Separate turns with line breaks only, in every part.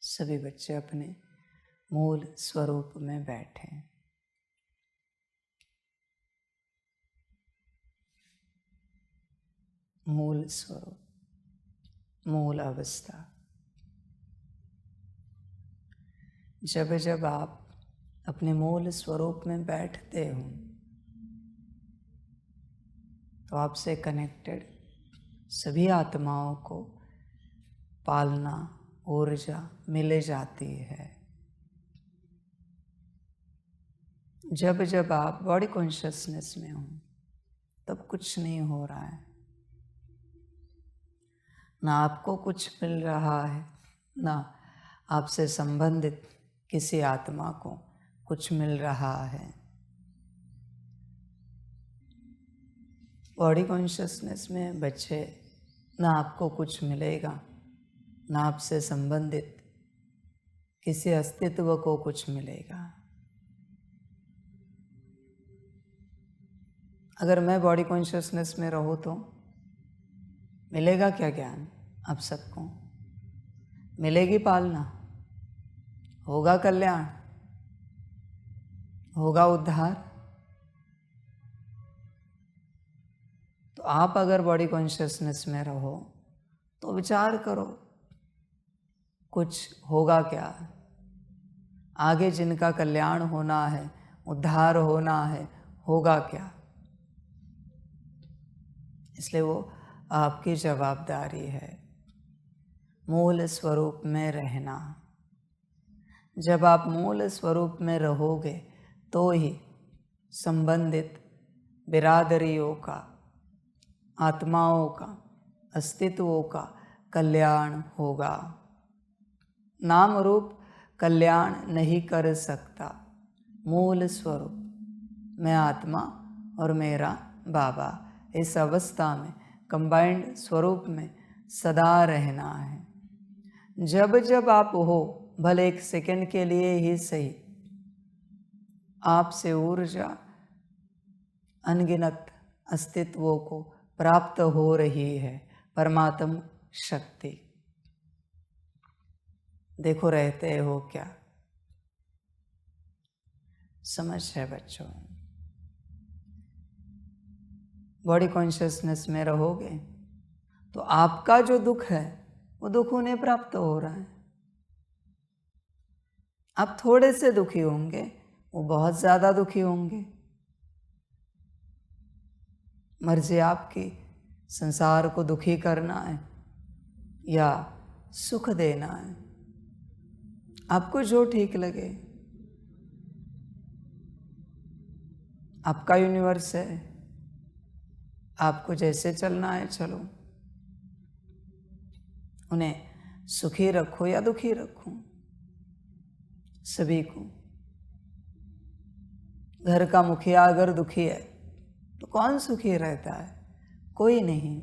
सभी बच्चे अपने मूल स्वरूप में बैठे। मूल स्वरूप, मूल अवस्था। जब जब आप अपने मूल स्वरूप में बैठते हो तो आपसे कनेक्टेड सभी आत्माओं को पालना ऊर्जा मिल जाती है। जब जब आप बॉडी कॉन्शियसनेस में हो तब कुछ नहीं हो रहा है, ना आपको कुछ मिल रहा है, ना आपसे संबंधित किसी आत्मा को कुछ मिल रहा है। बॉडी कॉन्शियसनेस में बच्चे, ना आपको कुछ मिलेगा, ना आपसे संबंधित किसी अस्तित्व को कुछ मिलेगा। अगर मैं बॉडी कॉन्शियसनेस में रहूं तो मिलेगा क्या ज्ञान? आप सबको मिलेगी पालना, होगा कल्याण, होगा उद्धार। तो आप अगर बॉडी कॉन्शियसनेस में रहो तो विचार करो, कुछ होगा क्या? आगे जिनका कल्याण होना है, उद्धार होना है, होगा क्या? इसलिए वो आपकी जवाबदारी है, मूल स्वरूप में रहना। जब आप मूल स्वरूप में रहोगे तो ही संबंधित बिरादरियों का, आत्माओं का, अस्तित्वों का कल्याण होगा। नाम रूप कल्याण नहीं कर सकता। मूल स्वरूप, मैं आत्मा और मेरा बाबा, इस अवस्था में कंबाइंड स्वरूप में सदा रहना है। जब जब आप हो, भले एक सेकंड के लिए ही सही, आपसे ऊर्जा अनगिनत अस्तित्वों को प्राप्त हो रही है, परमात्म शक्ति। देखो रहते हो क्या? समझ है बच्चों? बॉडी कॉन्शियसनेस में रहोगे तो आपका जो दुख है वो दुख उन्हें प्राप्त हो रहा है। आप थोड़े से दुखी होंगे, वो बहुत ज्यादा दुखी होंगे। मर्जी आपकी संसार को दुखी करना है या सुख देना है, आपको जो ठीक लगे। आपका यूनिवर्स है, आपको जैसे चलना है चलो। उन्हें सुखी रखो या दुखी रखो, सभी को। घर का मुखिया अगर दुखी है तो कौन सुखी रहता है? कोई नहीं।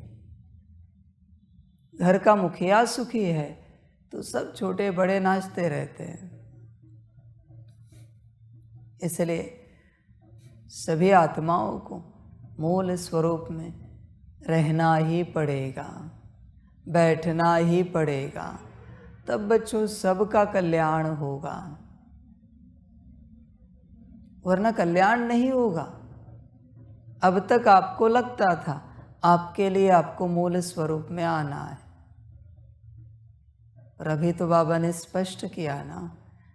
घर का मुखिया सुखी है तो सब छोटे बड़े नाचते रहते हैं। इसलिए सभी आत्माओं को मूल स्वरूप में रहना ही पड़ेगा, बैठना ही पड़ेगा। तब बच्चों सबका कल्याण होगा, वरना कल्याण नहीं होगा। अब तक आपको लगता था आपके लिए आपको मूल स्वरूप में आना है, पर अभी तो बाबा ने स्पष्ट किया ना,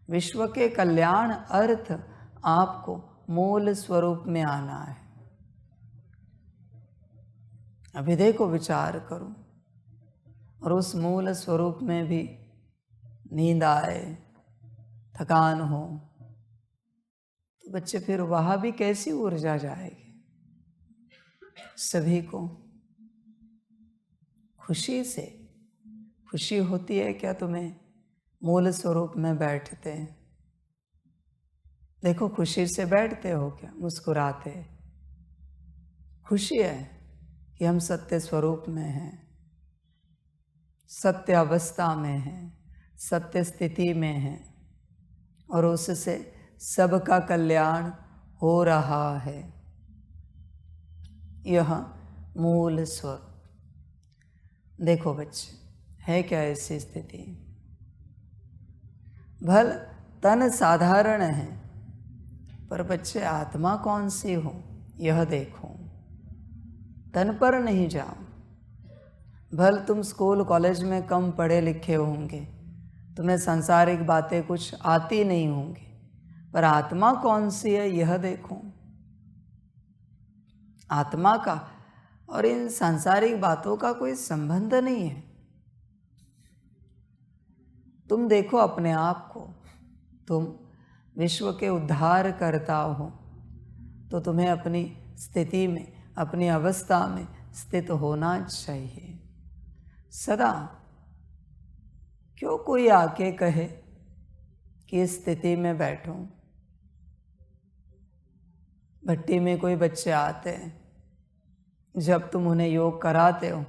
विश्व के कल्याण अर्थ आपको मूल स्वरूप में आना है। अभी देखो, विचार करो, और उस मूल स्वरूप में भी नींद आए, थकान हो, तो बच्चे फिर वहां भी कैसी ऊर्जा जाएगी? सभी को खुशी से, खुशी होती है क्या तुम्हें मूल स्वरूप में बैठते हैं? देखो, खुशी से बैठते हो क्या? मुस्कुराते? खुशी है कि हम सत्य स्वरूप में हैं, सत्य अवस्था में हैं, सत्य स्थिति में हैं, और उससे सबका कल्याण हो रहा है। यह मूल स्वरूप, देखो बच्चे, है क्या ऐसी स्थिति? भल तन साधारण है, पर बच्चे आत्मा कौन सी हो यह देखो। तन पर नहीं जाओ। भल तुम स्कूल कॉलेज में कम पढ़े लिखे होंगे, तुम्हें सांसारिक बातें कुछ आती नहीं होंगी, पर आत्मा कौन सी है यह देखो। आत्मा का और इन सांसारिक बातों का कोई संबंध नहीं है। तुम देखो अपने आप को, तुम विश्व के उद्धार करता हो, तो तुम्हें अपनी स्थिति में, अपनी अवस्था में स्थित होना चाहिए सदा। क्यों कोई आके कहे कि इस स्थिति में बैठो। भट्टी में कोई बच्चे आते हैं, जब तुम उन्हें योग कराते हो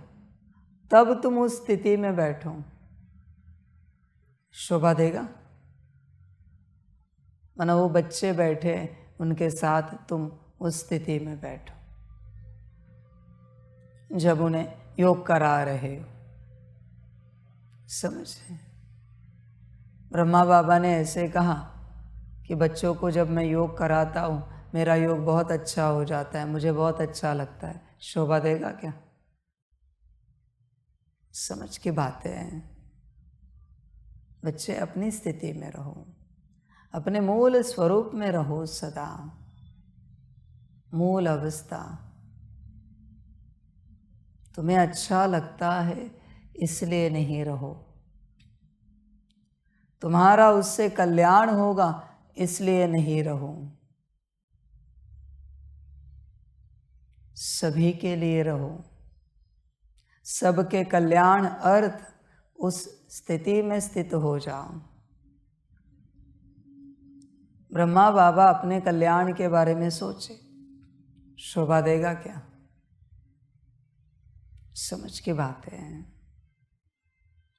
तब तुम उस स्थिति में बैठो, शोभा देगा? मानो वो बच्चे बैठे, उनके साथ तुम उस स्थिति में बैठो जब उन्हें योग करा रहे हो। समझे? ब्रह्मा बाबा ने ऐसे कहा कि बच्चों को जब मैं योग कराता हूँ, मेरा योग बहुत अच्छा हो जाता है, मुझे बहुत अच्छा लगता है। शोभा देगा क्या? समझ की बातें हैं। बच्चे अपनी स्थिति में रहो, अपने मूल स्वरूप में रहो सदा, मूल अवस्था। तुम्हें अच्छा लगता है इसलिए नहीं रहो, तुम्हारा उससे कल्याण होगा इसलिए नहीं रहो। सभी के लिए रहो, सबके कल्याण अर्थ उस स्थिति में स्थित हो जाओ। ब्रह्मा बाबा अपने कल्याण के बारे में सोचे, शोभा देगा क्या? समझ की बात है।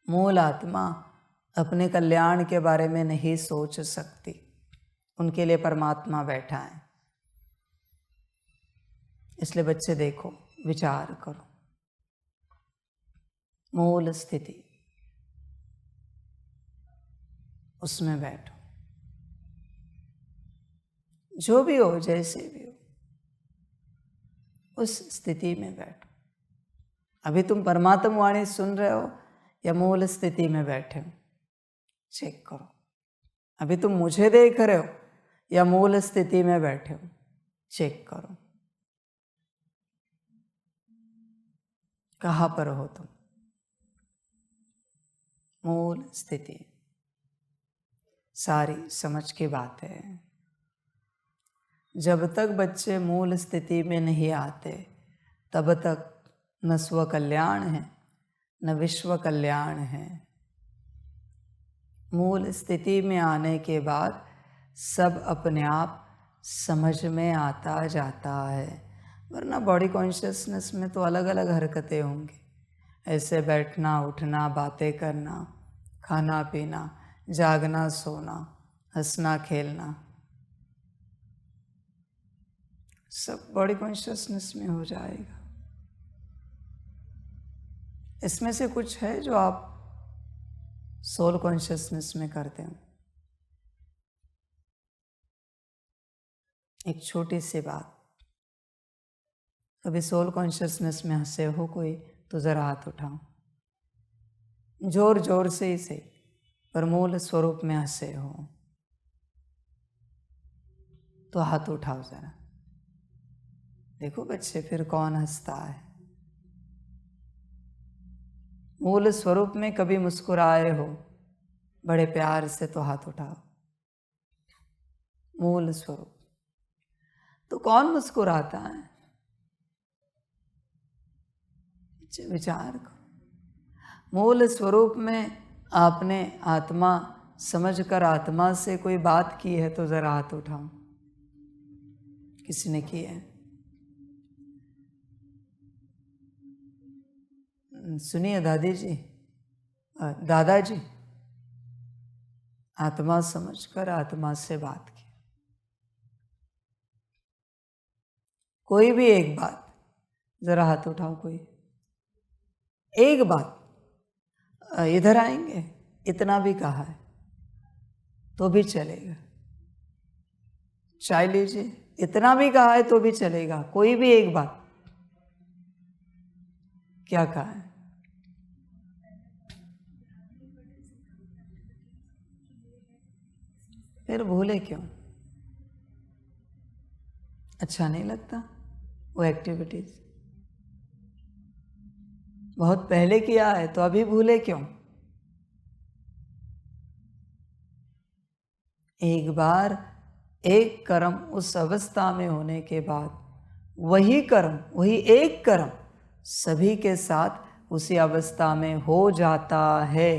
मूल आत्मा अपने कल्याण के बारे में नहीं सोच सकती, उनके लिए परमात्मा बैठा है। इसलिए बच्चे देखो, विचार करो, मूल स्थिति उसमें बैठो। जो भी हो, जैसे भी हो, उस स्थिति में बैठो। अभी तुम परमात्मा वाणी सुन रहे हो या मूल स्थिति में बैठे हो? चेक करो। अभी तुम मुझे देख रहे हो या मूल स्थिति में बैठे हो? चेक करो, कहाँ पर हो तुम? मूल स्थिति। सारी समझ की बात है। जब तक बच्चे मूल स्थिति में नहीं आते, तब तक न स्व कल्याण है न विश्व कल्याण है। मूल स्थिति में आने के बाद सब अपने आप समझ में आता जाता है। वरना बॉडी कॉन्शियसनेस में तो अलग अलग हरकतें होंगी, ऐसे बैठना, उठना, बातें करना, खाना पीना, जागना, सोना, हंसना, खेलना, सब बॉडी कॉन्शियसनेस में हो जाएगा। इसमें से कुछ है जो आप सोल कॉन्शियसनेस में करते हो। एक छोटी सी बात, कभी सोल कॉन्शियसनेस में हंसे हो कोई तो जरा हाथ उठाओ, जोर जोर से ही सही, पर मूल स्वरूप में हंसे हो तो हाथ उठाओ जरा। देखो बच्चे, फिर कौन हंसता है? मूल स्वरूप में कभी मुस्कुराए हो बड़े प्यार से तो हाथ उठाओ। मूल स्वरूप तो कौन मुस्कुराता है? विचार करो। मूल स्वरूप में आपने आत्मा समझकर आत्मा से कोई बात की है तो जरा हाथ उठाओ। किसी ने की है? सुनिए दादी जी, दादाजी, आत्मा समझकर आत्मा से बात की। कोई भी एक बात, जरा हाथ उठाओ कोई। एक बात, इधर आएंगे, इतना भी कहा है तो भी चलेगा। चाय लीजिए, इतना भी कहा है तो भी चलेगा। कोई भी एक बात, क्या कहा है? फिर भूले क्यों? अच्छा नहीं लगता वो एक्टिविटीज? बहुत पहले किया है तो अभी भूले क्यों? एक बार एक कर्म उस अवस्था में होने के बाद वही कर्म, वही एक कर्म सभी के साथ उसी अवस्था में हो जाता है,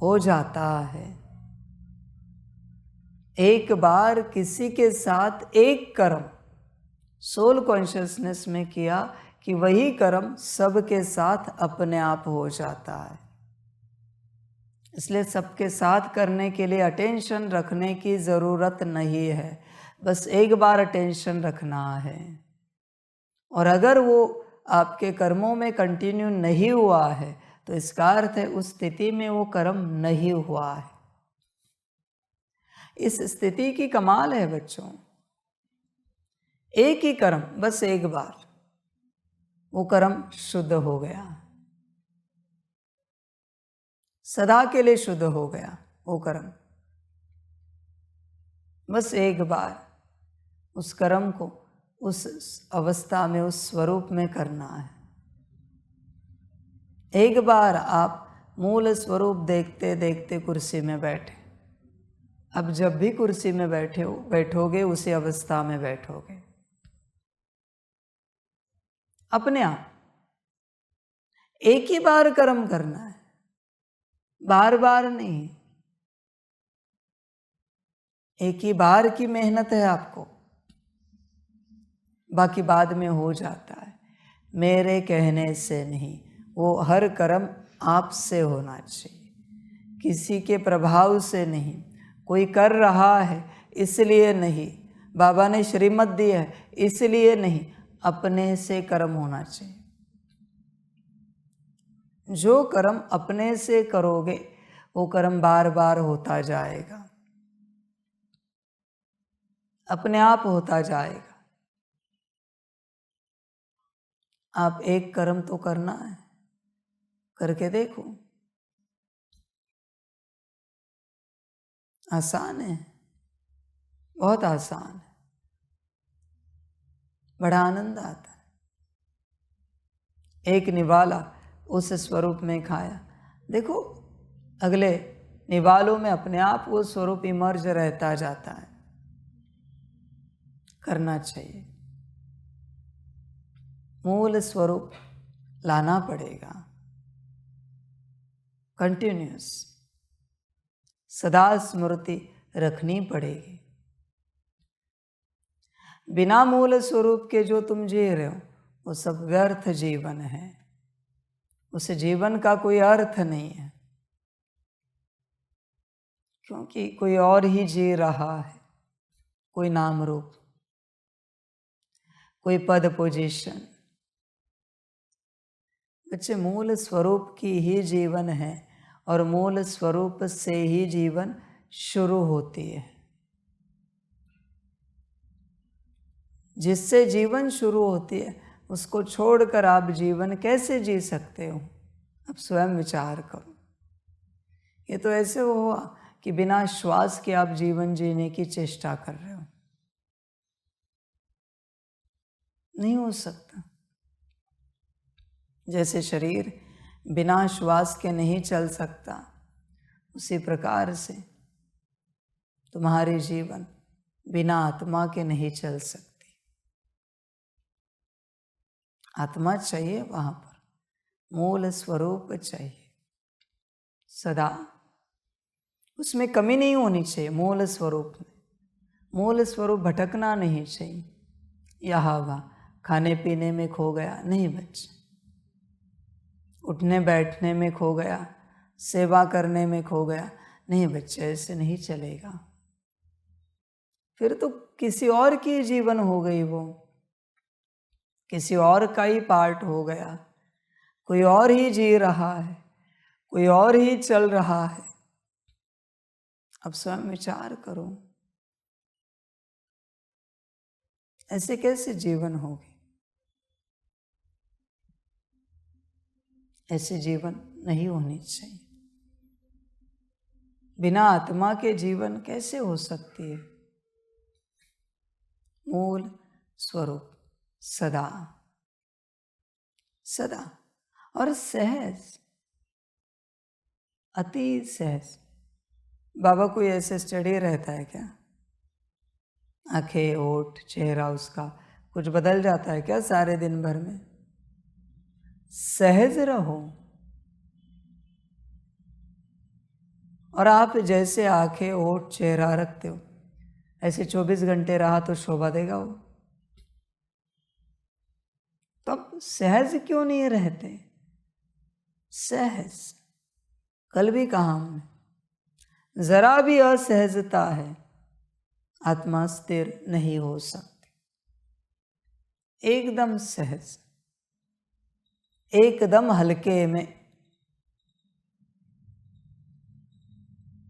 हो जाता है। एक बार किसी के साथ एक कर्म सोल कॉन्शियसनेस में किया कि वही कर्म सबके साथ अपने आप हो जाता है। इसलिए सबके साथ करने के लिए अटेंशन रखने की ज़रूरत नहीं है, बस एक बार अटेंशन रखना है। और अगर वो आपके कर्मों में कंटिन्यू नहीं हुआ है तो इसका अर्थ है उस स्थिति में वो कर्म नहीं हुआ है। इस स्थिति की कमाल है बच्चों, एक ही कर्म बस एक बार, वो कर्म शुद्ध हो गया, सदा के लिए शुद्ध हो गया वो कर्म। बस एक बार उस कर्म को उस अवस्था में, उस स्वरूप में करना है। एक बार आप मूल स्वरूप देखते देखते कुर्सी में बैठे, अब जब भी कुर्सी में बैठोगे उसी अवस्था में बैठोगे अपने आप। एक ही बार कर्म करना है, बार बार नहीं। एक ही बार की मेहनत है आपको, बाकी बाद में हो जाता है। मेरे कहने से नहीं, वो हर कर्म आपसे होना चाहिए, किसी के प्रभाव से नहीं। कोई कर रहा है इसलिए नहीं, बाबा ने श्रीमत दी है इसलिए नहीं, अपने से कर्म होना चाहिए। जो कर्म अपने से करोगे वो कर्म बार बार होता जाएगा, अपने आप होता जाएगा। आप एक कर्म तो करना है, करके देखो। आसान है, बहुत आसान है, बड़ा आनंद आता है। एक निवाला उस स्वरूप में खाया, देखो अगले निवालों में अपने आप वो स्वरूप इमर्ज रहता जाता है। करना चाहिए, मूल स्वरूप लाना पड़ेगा, कंटिन्यूस सदा स्मृति रखनी पड़ेगी। बिना मूल स्वरूप के जो तुम जी रहे हो वो सब व्यर्थ जीवन है, उस जीवन का कोई अर्थ नहीं है, क्योंकि कोई और ही जी रहा है। कोई नाम रूप, कोई पद पोजीशन। बच्चे, मूल स्वरूप की ही जीवन है और मूल स्वरूप से ही जीवन शुरू होती है। जिससे जीवन शुरू होती है उसको छोड़कर आप जीवन कैसे जी सकते हो? अब स्वयं विचार करो। ये तो ऐसे हुआ कि बिना श्वास के आप जीवन जीने की चेष्टा कर रहे हो, नहीं हो सकता। जैसे शरीर बिना श्वास के नहीं चल सकता, उसी प्रकार से तुम्हारे जीवन बिना आत्मा के नहीं चल सकती। आत्मा चाहिए वहां पर, मूल स्वरूप चाहिए सदा, उसमें कमी नहीं होनी चाहिए। मूल स्वरूप में, मूल स्वरूप भटकना नहीं चाहिए, यहाँ वहाँ खाने पीने में खो गया नहीं बच्चे, उठने बैठने में खो गया, सेवा करने में खो गया नहीं बच्चे, ऐसे नहीं चलेगा। फिर तो किसी और की जीवन हो गई वो, किसी और का ही पार्ट हो गया, कोई और ही जी रहा है, कोई और ही चल रहा है। अब स्वयं विचार करो, ऐसे कैसे जीवन होगी? ऐसे जीवन नहीं होनी चाहिए। बिना आत्मा के जीवन कैसे हो सकती है? मूल स्वरूप सदा सदा और सहज, अति सहज। बाबा कोई ऐसे स्टडी रहता है क्या? आंखें, होठ, चेहरा उसका कुछ बदल जाता है क्या सारे दिन भर में? सहज रहो। और आप जैसे आंखें, होठ, चेहरा रखते हो, ऐसे 24 घंटे रहा तो शोभा देगा वो? तब सहज क्यों नहीं रहते? सहज। कल भी कहा हमने, जरा भी असहजता है, आत्मा स्थिर नहीं हो सकती। एकदम सहज, एकदम हल्के में।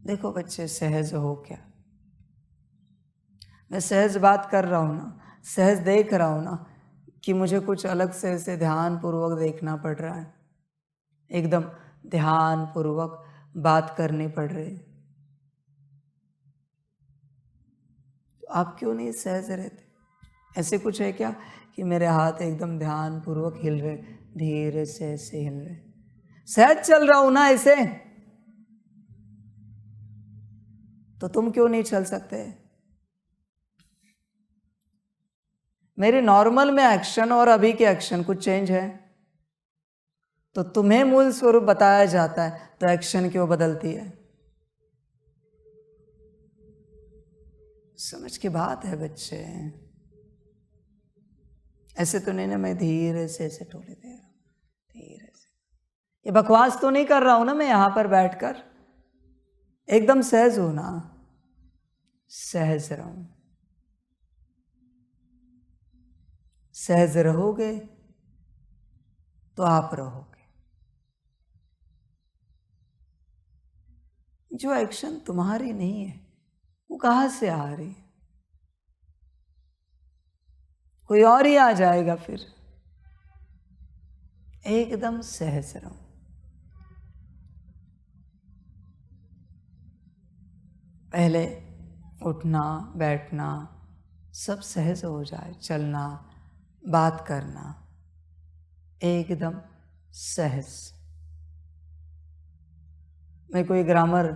देखो बच्चे, सहज हो क्या? मैं सहज बात कर रहा हूं ना, सहज देख रहा हूं ना कि मुझे कुछ अलग से ऐसे ध्यान पूर्वक देखना पड़ रहा है, एकदम ध्यान पूर्वक बात करनी पड़ रही है। तो आप क्यों नहीं सहज रहते? ऐसे कुछ है क्या कि मेरे हाथ एकदम ध्यान पूर्वक हिल रहे, धीरे से ऐसे हिल रहे? सहज चल रहा हूं ना ऐसे, तो तुम क्यों नहीं चल सकते? मेरे नॉर्मल में एक्शन और अभी के एक्शन कुछ चेंज है, तो तुम्हें मूल स्वरूप बताया जाता है, तो एक्शन क्यों बदलती है? समझ की बात है बच्चे। ऐसे तो नहीं ना, मैं धीरे से ऐसे टोले दे रहा हूं, धीरे से। ये बकवास तो नहीं कर रहा हूं ना मैं यहां पर बैठकर? एकदम सहज हो ना, सहज रहो। सहज रहोगे तो आप रहोगे। जो एक्शन तुम्हारी नहीं है वो कहां से आ रही है? कोई और ही आ जाएगा फिर। एकदम सहज रहो। पहले उठना बैठना सब सहज हो जाए, चलना बात करना एकदम सहज। मैं कोई ग्रामर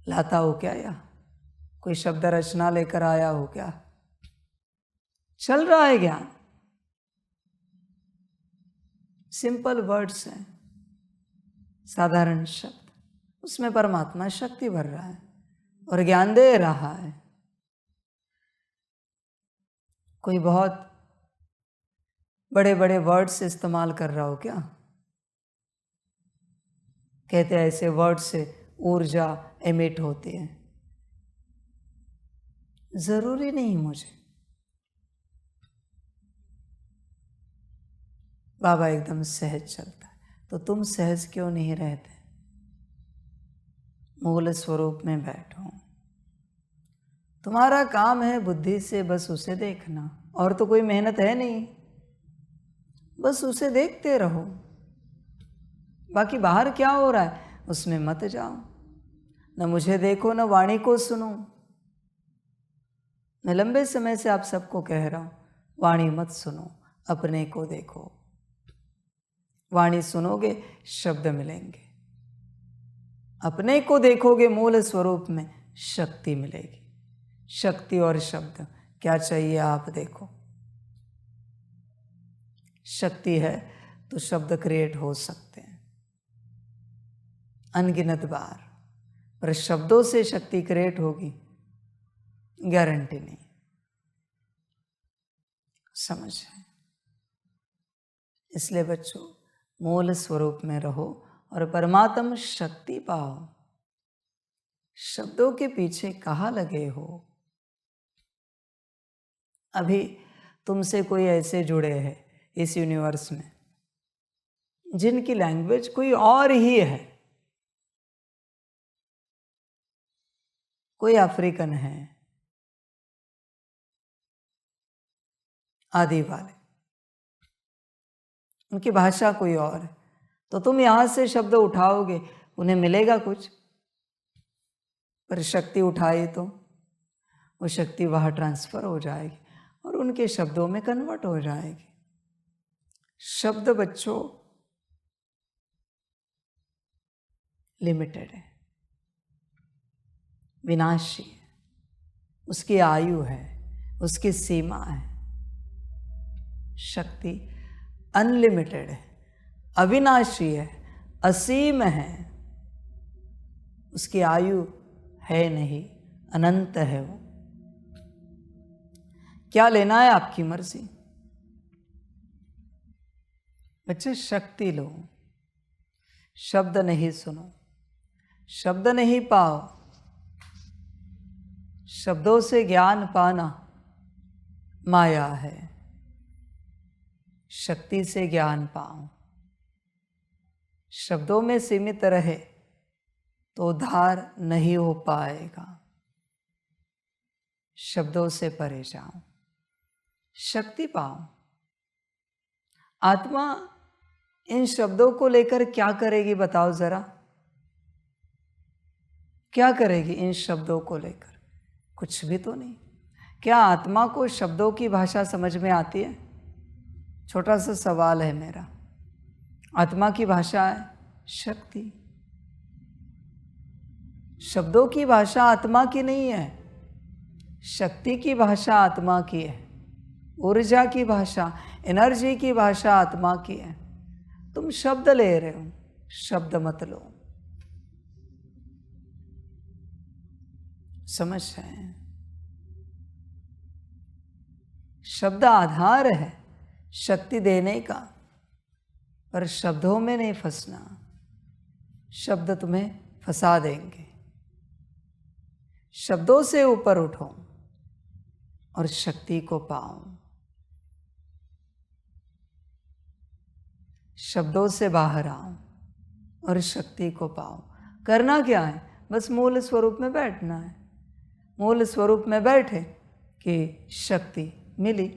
लाता हूँ क्या, या कोई शब्द रचना लेकर आया हो क्या? चल रहा है ज्ञान, सिंपल वर्ड्स हैं, साधारण शब्द, उसमें परमात्मा शक्ति भर रहा है और ज्ञान दे रहा है। कोई बहुत बड़े बड़े वर्ड्स इस्तेमाल कर रहा हो क्या? कहते हैं ऐसे वर्ड से ऊर्जा एमिट होती है। जरूरी नहीं मुझे। बाबा एकदम सहज चलता है, तो तुम सहज क्यों नहीं रहते? मूल स्वरूप में बैठो। तुम्हारा काम है बुद्धि से बस उसे देखना, और तो कोई मेहनत है नहीं, बस उसे देखते रहो। बाकी बाहर क्या हो रहा है उसमें मत जाओ। न मुझे देखो न वाणी को सुनो। मैं लंबे समय से आप सबको कह रहा हूं, वाणी मत सुनो, अपने को देखो। वाणी सुनोगे शब्द मिलेंगे, अपने को देखोगे मूल स्वरूप में शक्ति मिलेगी। शक्ति और शब्द क्या चाहिए आप देखो। शक्ति है तो शब्द क्रिएट हो सकते हैं अनगिनत बार, पर शब्दों से शक्ति क्रिएट होगी गारंटी नहीं। समझ है? इसलिए बच्चों मूल स्वरूप में रहो और परमात्म शक्ति पाओ। शब्दों के पीछे कहाँ लगे हो? अभी तुमसे कोई ऐसे जुड़े हैं इस यूनिवर्स में जिनकी लैंग्वेज कोई और ही है। कोई अफ्रीकन है, आदि वाले, उनकी भाषा कोई और है, तो तुम यहां से शब्द उठाओगे, उन्हें मिलेगा कुछ, पर शक्ति उठाई तो वो शक्ति वहां ट्रांसफर हो जाएगी और उनके शब्दों में कन्वर्ट हो जाएगी। शब्द बच्चों लिमिटेड है, विनाशी है, उसकी आयु है, उसकी सीमा है। शक्ति अनलिमिटेड है, अविनाशी है, असीम है, उसकी आयु है नहीं, अनंत है वो। क्या लेना है आपकी मर्जी। बच्चे शक्ति लो, शब्द नहीं सुनो, शब्द नहीं पाओ। शब्दों से ज्ञान पाना माया है, शक्ति से ज्ञान पाओ। शब्दों में सीमित रहे तो उद्धार नहीं हो पाएगा। शब्दों से परे जाओ, शक्ति पाओ। आत्मा इन शब्दों को लेकर क्या करेगी बताओ जरा, क्या करेगी इन शब्दों को लेकर? कुछ भी तो नहीं। क्या आत्मा को शब्दों की भाषा समझ में आती है? छोटा सा सवाल है मेरा। आत्मा की भाषा है शक्ति, शब्दों की भाषा आत्मा की नहीं है, शक्ति की भाषा आत्मा की है, ऊर्जा की भाषा, एनर्जी की भाषा आत्मा की है। तुम शब्द ले रहे हो, शब्द मत लो। समझ रहे हैं? शब्द आधार है शक्ति देने का, पर शब्दों में नहीं फंसना। शब्द तुम्हें फंसा देंगे। शब्दों से ऊपर उठो और शक्ति को पाओ। शब्दों से बाहर आओ और शक्ति को पाओ। करना क्या है? बस मूल स्वरूप में बैठना है। मूल स्वरूप में बैठे कि शक्ति मिली।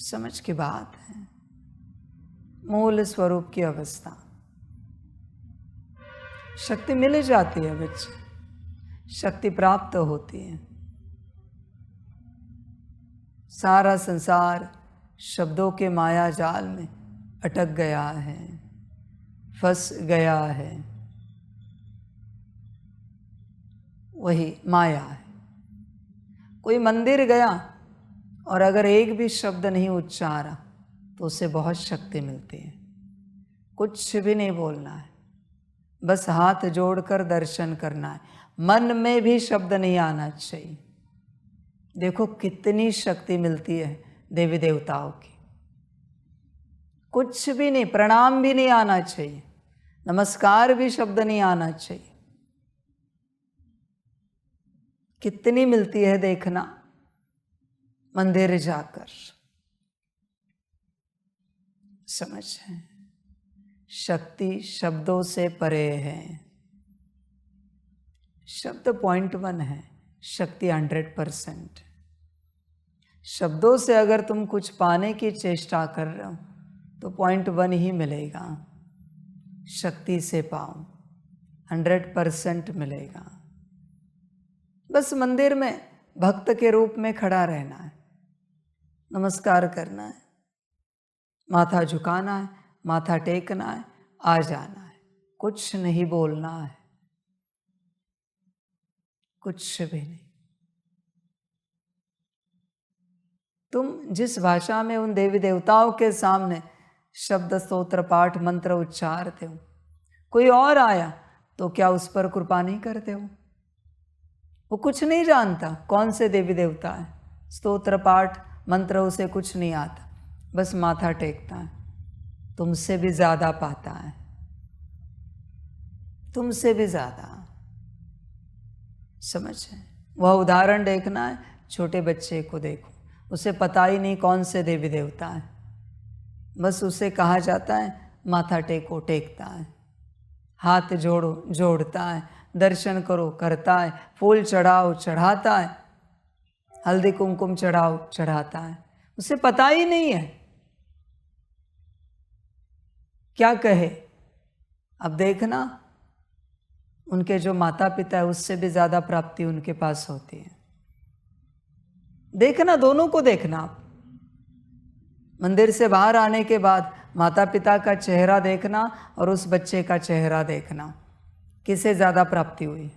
समझ की बात है। मूल स्वरूप की अवस्था, शक्ति मिल जाती है बच्चे, शक्ति प्राप्त होती है। सारा संसार शब्दों के माया जाल में अटक गया है, फंस गया है। वही माया है। कोई मंदिर गया और अगर एक भी शब्द नहीं उच्चारा तो उसे बहुत शक्ति मिलती है। कुछ भी नहीं बोलना है, बस हाथ जोड़कर दर्शन करना है। मन में भी शब्द नहीं आना चाहिए। देखो कितनी शक्ति मिलती है देवी देवताओं की। कुछ भी नहीं, प्रणाम भी नहीं आना चाहिए, नमस्कार भी शब्द नहीं आना चाहिए। कितनी मिलती है देखना मंदिर जाकर। समझ है? शक्ति शब्दों से परे है। शब्द 0.1 है, शक्ति 100%। शब्दों से अगर तुम कुछ पाने की चेष्टा कर रहे हो तो 0.1 ही मिलेगा। शक्ति से पाओ, 100% मिलेगा। बस मंदिर में भक्त के रूप में खड़ा रहना है, नमस्कार करना है, माथा झुकाना है, माथा टेकना है, आ जाना है। कुछ नहीं बोलना है, कुछ भी नहीं। तुम जिस भाषा में उन देवी देवताओं के सामने शब्द स्तोत्र पाठ मंत्र उच्चारते हो, कोई और आया तो क्या उस पर कृपा नहीं करते हो? वो कुछ नहीं जानता कौन से देवी देवता है, स्तोत्र पाठ मंत्र उसे कुछ नहीं आता, बस माथा टेकता है। तुमसे भी ज्यादा पाता है, तुमसे भी ज्यादा। समझ है? वह उदाहरण देखना है छोटे बच्चे को देखो, उसे पता ही नहीं कौन से देवी देवता हैं, बस उसे कहा जाता है माथा टेको, टेकता है, हाथ जोड़ो, जोड़ता है, दर्शन करो, करता है, फूल चढ़ाओ, चढ़ाता है, हल्दी कुमकुम चढ़ाओ, चढ़ाता है। उसे पता ही नहीं है क्या कहे। अब देखना, उनके जो माता पिता है उससे भी ज़्यादा प्राप्ति उनके पास होती है। देखना, दोनों को देखना। आप मंदिर से बाहर आने के बाद माता पिता का चेहरा देखना और उस बच्चे का चेहरा देखना, किसे ज़्यादा प्राप्ति हुई।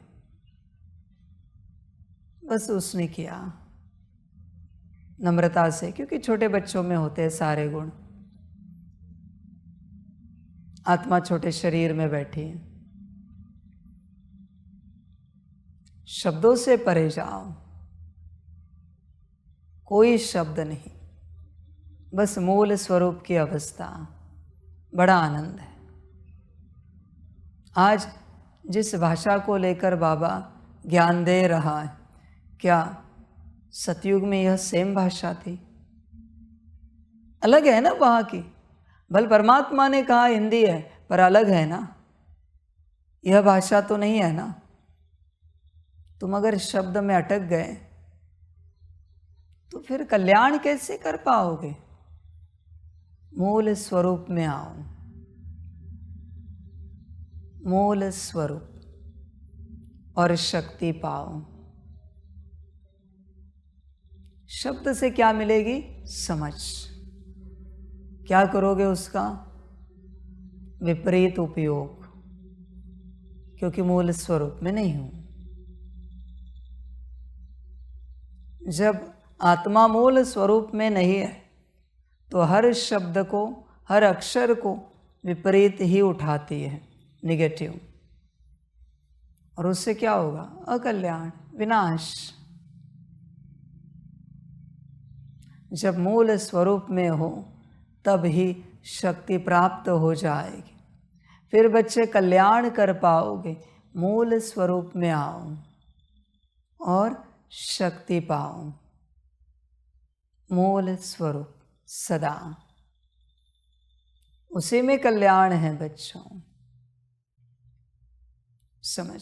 बस उसने किया नम्रता से, क्योंकि छोटे बच्चों में होते हैं सारे गुण। आत्मा छोटे शरीर में बैठी है। शब्दों से परे जाओ, कोई शब्द नहीं, बस मूल स्वरूप की अवस्था। बड़ा आनंद है। आज जिस भाषा को लेकर बाबा ज्ञान दे रहा है, क्या सतयुग में यह सेम भाषा थी? अलग है ना वहाँ की। भल परमात्मा ने कहा हिंदी है, पर अलग है ना, यह भाषा तो नहीं है ना। तुम अगर शब्द में अटक गए तो फिर कल्याण कैसे कर पाओगे? मूल स्वरूप में आओ, मूल स्वरूप और शक्ति पाओ। शब्द से क्या मिलेगी? समझ। क्या करोगे उसका? विपरीत उपयोग, क्योंकि मूल स्वरूप में नहीं हूं। जब आत्मा मूल स्वरूप में नहीं है तो हर शब्द को, हर अक्षर को विपरीत ही उठाती है, निगेटिव। और उससे क्या होगा? अकल्याण, विनाश। जब मूल स्वरूप में हो तब ही शक्ति प्राप्त हो जाएगी। फिर बच्चे कल्याण कर पाओगे। मूल स्वरूप में आओ और शक्ति पाओ। मूल स्वरूप सदा, उसी में कल्याण है बच्चों। समझ,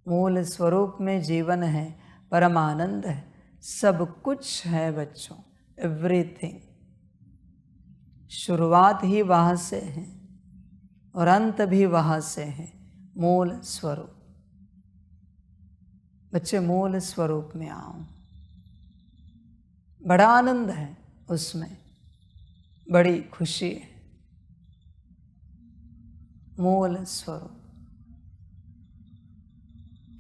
मूल स्वरूप में जीवन है, परम आनंद है, सब कुछ है बच्चों, एवरीथिंग। शुरुआत ही वहाँ से है और अंत भी वहाँ से है, मूल स्वरूप। बच्चे मूल स्वरूप में आओ, बड़ा आनंद है उसमें, बड़ी खुशी है। मूल स्वरूप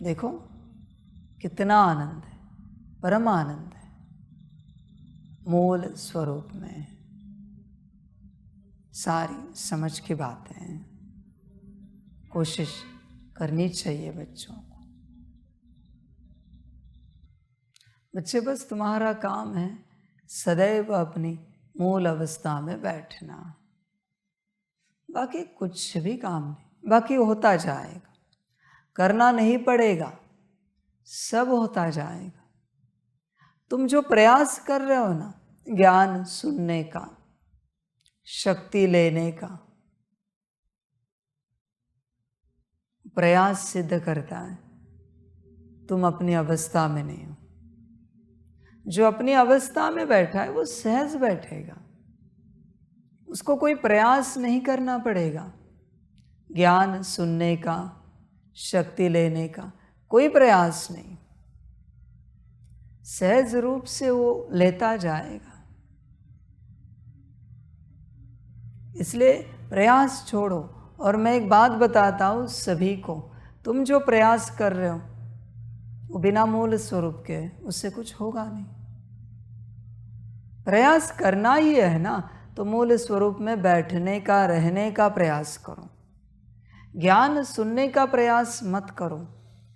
देखो कितना आनंद है, परम आनंद है मूल स्वरूप में। सारी समझ की बातें कोशिश करनी चाहिए बच्चों को। बच्चे, बस तुम्हारा काम है सदैव अपनी मूल अवस्था में बैठना, बाकी कुछ भी काम नहीं। बाकी होता जाएगा, करना नहीं पड़ेगा, सब होता जाएगा। तुम जो प्रयास कर रहे हो ना, ज्ञान सुनने का, शक्ति लेने का, प्रयास सिद्ध करता है तुम अपनी अवस्था में नहीं हो। जो अपनी अवस्था में बैठा है वो सहज बैठेगा, उसको कोई प्रयास नहीं करना पड़ेगा। ज्ञान सुनने का, शक्ति लेने का कोई प्रयास नहीं, सहज रूप से वो लेता जाएगा। इसलिए प्रयास छोड़ो। और मैं एक बात बताता हूँ सभी को, तुम जो प्रयास कर रहे हो वो बिना मूल स्वरूप के, उससे कुछ होगा नहीं। प्रयास करना ही है ना, तो मूल स्वरूप में बैठने का, रहने का प्रयास करो। ज्ञान सुनने का प्रयास मत करो,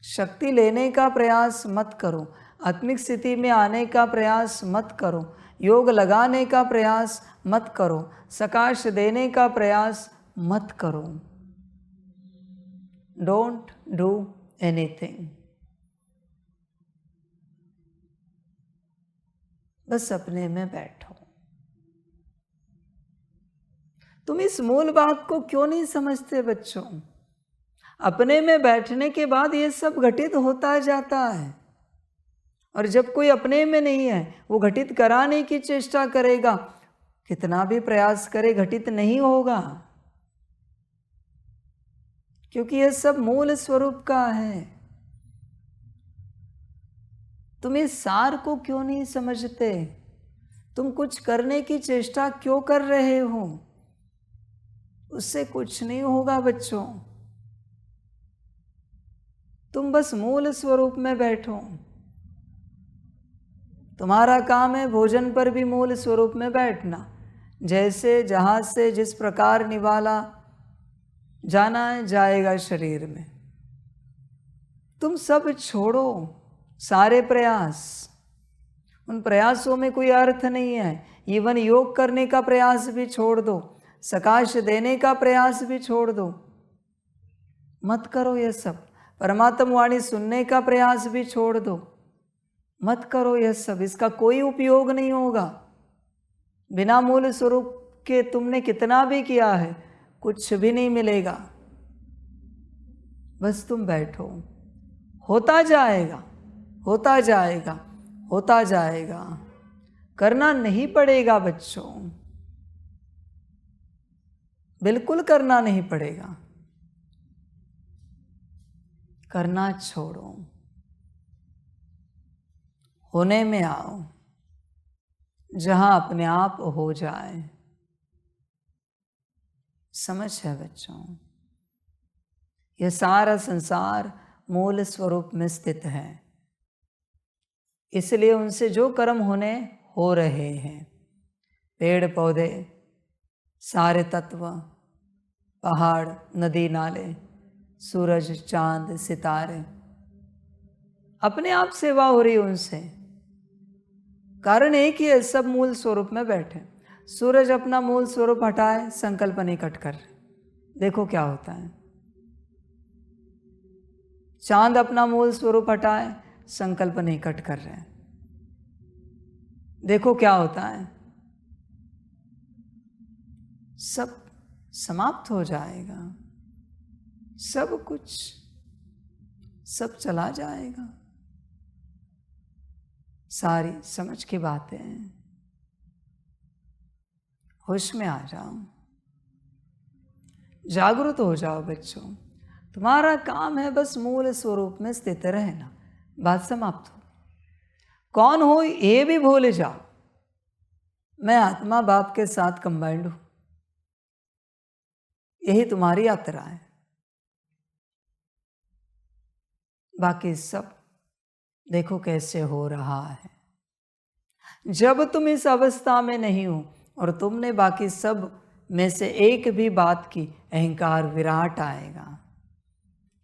शक्ति लेने का प्रयास मत करो, आत्मिक स्थिति में आने का प्रयास मत करो, योग लगाने का प्रयास मत करो, सकाश देने का प्रयास मत करो। Don't do anything. बस अपने में बैठो। तुम इस मूल बात को क्यों नहीं समझते बच्चों? अपने में बैठने के बाद ये सब घटित होता जाता है, और जब कोई अपने में नहीं है, वो घटित कराने की चेष्टा करेगा, कितना भी प्रयास करे घटित नहीं होगा, क्योंकि यह सब मूल स्वरूप का है। तुम इस सार को क्यों नहीं समझते? तुम कुछ करने की चेष्टा क्यों कर रहे हो? उससे कुछ नहीं होगा बच्चों। तुम बस मूल स्वरूप में बैठो। तुम्हारा काम है भोजन पर भी मूल स्वरूप में बैठना। जैसे जहाज से जिस प्रकार निवाला जाना है, जाएगा शरीर में। तुम सब छोड़ो, सारे प्रयास। उन प्रयासों में कोई अर्थ नहीं है। इवन योग करने का प्रयास भी छोड़ दो, सकाश देने का प्रयास भी छोड़ दो, मत करो ये सब। परमात्मा वाणी सुनने का प्रयास भी छोड़ दो, मत करो यह सब। इसका कोई उपयोग नहीं होगा। बिना मूल स्वरूप के तुमने कितना भी किया है, कुछ भी नहीं मिलेगा। बस तुम बैठो, होता जाएगा, होता जाएगा, होता जाएगा। करना नहीं पड़ेगा बच्चों, बिल्कुल करना नहीं पड़ेगा। करना छोड़ो, होने में आओ, जहां अपने आप हो जाए। समझ है बच्चों? यह सारा संसार मूल स्वरूप में स्थित है, इसलिए उनसे जो कर्म होने हो रहे हैं, पेड़ पौधे, सारे तत्व, पहाड़, नदी नाले, सूरज, चांद, सितारे, अपने आप सेवा हो रही है उनसे। कारण एक ही है, सब मूल स्वरूप में बैठे। सूरज अपना मूल स्वरूप हटाए, संकल्प निकट कर, देखो क्या होता है। चांद अपना मूल स्वरूप हटाए, संकल्प निकट कर रहे हैं, देखो क्या होता है। सब समाप्त हो जाएगा, सब कुछ, सब चला जाएगा। सारी समझ की बातें हैं। होश में आ जाओ, जागरूक हो जाओ बच्चों। तुम्हारा काम है बस मूल स्वरूप में स्थित रहना, बात समाप्त हो। कौन हो ये भी भूल जाओ। मैं आत्मा बाप के साथ कंबाइंड हूं, यही तुम्हारी यात्रा है। बाकी सब देखो कैसे हो रहा है। जब तुम इस अवस्था में नहीं हो और तुमने बाकी सब में से एक भी बात की, अहंकार विराट आएगा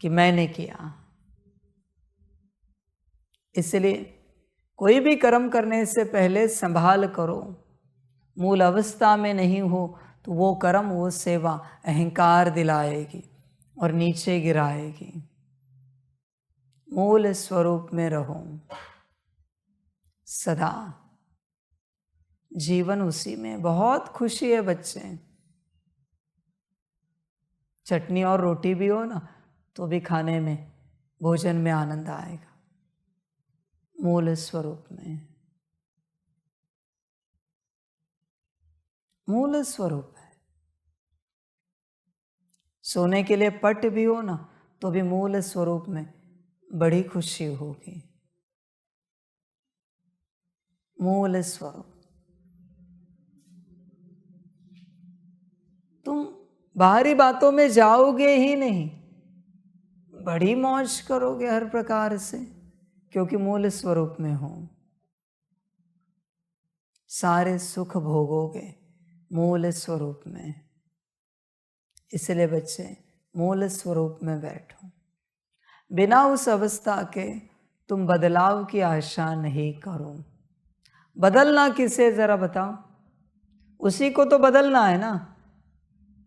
कि मैंने किया। इसलिए कोई भी कर्म करने से पहले संभाल करो। मूल अवस्था में नहीं हो तो वो कर्म, वो सेवा अहंकार दिलाएगी और नीचे गिराएगी। मूल स्वरूप में रहो सदा, जीवन उसी में। बहुत खुशी है बच्चे। चटनी और रोटी भी हो ना, तो भी खाने में, भोजन में आनंद आएगा। मूल स्वरूप में, मूल स्वरूप है। सोने के लिए पट भी हो ना, तो भी मूल स्वरूप में बड़ी खुशी होगी। मूल स्वरूप। तुम बाहरी बातों में जाओगे ही नहीं, बड़ी मौज करोगे हर प्रकार से, क्योंकि मूल स्वरूप में हो। सारे सुख भोगोगे मूल स्वरूप में। इसलिए बच्चे मूल स्वरूप में बैठो। बिना उस अवस्था के तुम बदलाव की आशा नहीं करो। बदलना किसे जरा बताओ? उसी को तो बदलना है ना।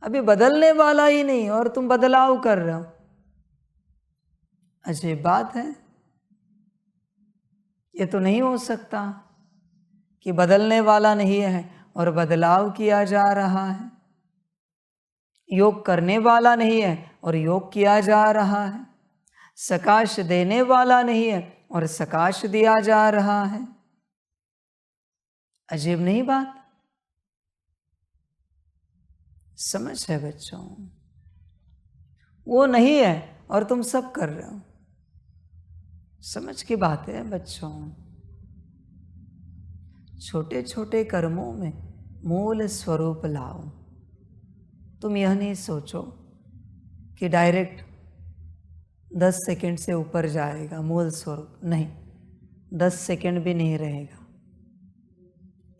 अभी बदलने वाला ही नहीं और तुम बदलाव कर रहे हो। अजीब बात है। ये तो नहीं हो सकता कि बदलने वाला नहीं है और बदलाव किया जा रहा है, योग करने वाला नहीं है और योग किया जा रहा है, सकाश देने वाला नहीं है और सकाश दिया जा रहा है। अजीब नहीं बात? समझ है बच्चों? वो नहीं है और तुम सब कर रहे हो। समझ की बात है बच्चों। छोटे छोटे कर्मों में मूल स्वरूप लाओ। तुम यह नहीं सोचो कि डायरेक्ट 10 सेकंड से ऊपर जाएगा मूल स्वरूप, नहीं, 10 सेकंड भी नहीं रहेगा।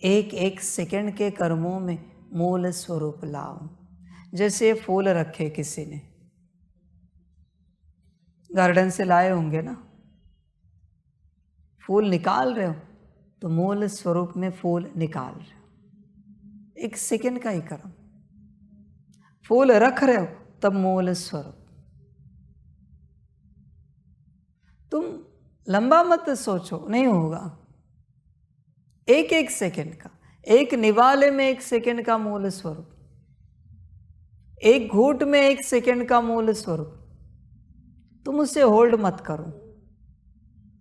एक एक सेकंड के कर्मों में मूल स्वरूप लाओ। जैसे फूल रखे किसी ने, गार्डन से लाए होंगे ना, फूल निकाल रहे हो तो मूल स्वरूप में फूल निकाल रहे हो। एक सेकंड का ही कर्म। फूल रख रहे हो तब मूल स्वरूप। तुम लंबा मत सोचो, नहीं होगा। एक एक सेकंड का, एक निवाले में 1 सेकंड का मूल स्वरूप, एक घूंट में 1 सेकंड का मूल स्वरूप। तुम उसे होल्ड मत करो,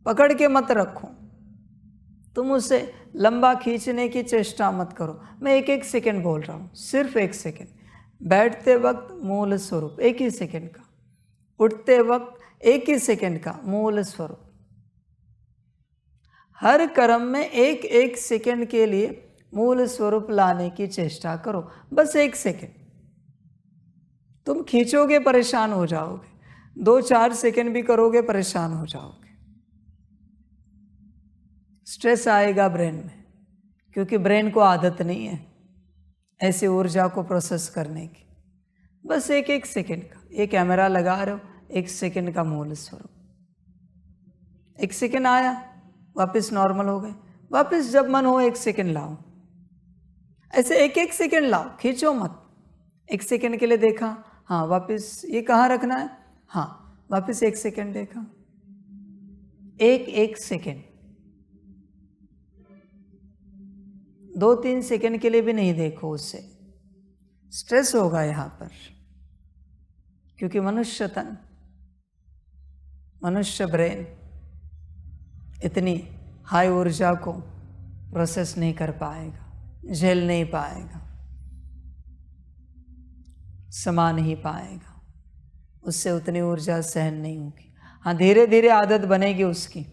पकड़ के मत रखो, तुम उसे लंबा खींचने की चेष्टा मत करो। मैं एक एक सेकंड बोल रहा हूं, सिर्फ 1 सेकंड। बैठते वक्त मूल स्वरूप 1 ही सेकंड का, उठते वक्त 1 ही सेकंड का मूल स्वरूप। हर कर्म में 1 सेकंड के लिए मूल स्वरूप लाने की चेष्टा करो, बस 1 सेकंड। तुम खींचोगे परेशान हो जाओगे, 2-4 सेकंड भी करोगे परेशान हो जाओगे। स्ट्रेस आएगा ब्रेन में, क्योंकि ब्रेन को आदत नहीं है ऐसी ऊर्जा को प्रोसेस करने की। बस 1 सेकंड का, ये कैमरा लगा रहे हो, 1 सेकंड का मूल स्वरूप। 1 सेकंड आया, वापस नॉर्मल हो गए, वापस जब मन हो 1 सेकंड लाओ। ऐसे 1 सेकंड लाओ, खींचो मत। 1 सेकंड के लिए देखा, हाँ वापस ये कहाँ रखना है, हाँ वापस 1 सेकंड देखा। 1 सेकंड, 2-3 सेकंड के लिए भी नहीं देखो उससे। स्ट्रेस होगा यहाँ पर, क्योंकि मनुष्य तन, मनुष्य ब्रेन इतनी हाई ऊर्जा को प्रोसेस नहीं कर पाएगा, झेल नहीं पाएगा, समा नहीं पाएगा, उससे उतनी ऊर्जा सहन नहीं होगी। हाँ, धीरे धीरे आदत बनेगी उसकी।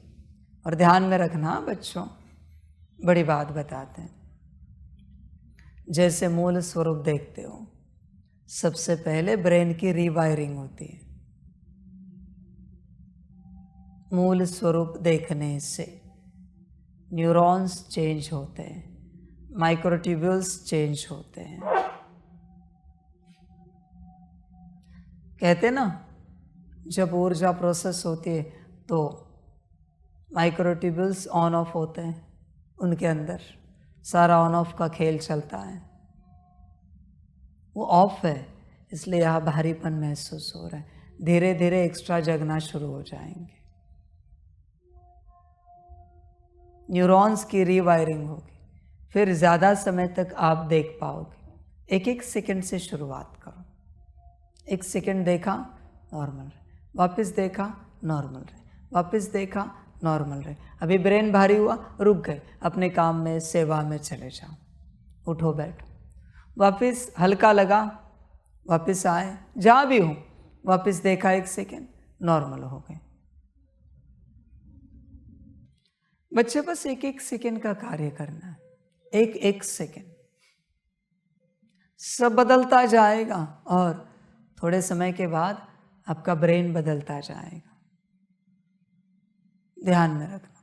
और ध्यान में रखना बच्चों, बड़ी बात बताते हैं। जैसे मूल स्वरूप देखते हो, सबसे पहले ब्रेन की रीवायरिंग होती है। मूल स्वरूप देखने से न्यूरॉन्स चेंज होते हैं, माइक्रोट्यूब्यूल्स चेंज होते हैं। कहते ना, जब ऊर्जा प्रोसेस होती है तो माइक्रोट्यूब्यूल्स ऑन ऑफ होते हैं, उनके अंदर सारा ऑन ऑफ का खेल चलता है। वो ऑफ है, इसलिए यहाँ भारीपन महसूस हो रहा है। धीरे धीरे एक्स्ट्रा जगना शुरू हो जाएंगे, न्यूरॉन्स की रीवायरिंग होगी, फिर ज़्यादा समय तक आप देख पाओगे। 1 सेकंड से शुरुआत करो। 1 सेकंड देखा, नॉर्मल रहे, वापस देखा, नॉर्मल रहे, वापस देखा, नॉर्मल रहे। अभी ब्रेन भारी हुआ, रुक गए, अपने काम में, सेवा में चले जाओ, उठो बैठो, वापस हल्का लगा, वापस आए, जहाँ भी हो, वापस देखा 1 सेकंड, नॉर्मल हो गए। बच्चे बस 1 सेकंड का कार्य करना है, 1 सेकंड। सब बदलता जाएगा और थोड़े समय के बाद आपका ब्रेन बदलता जाएगा। ध्यान में रखना,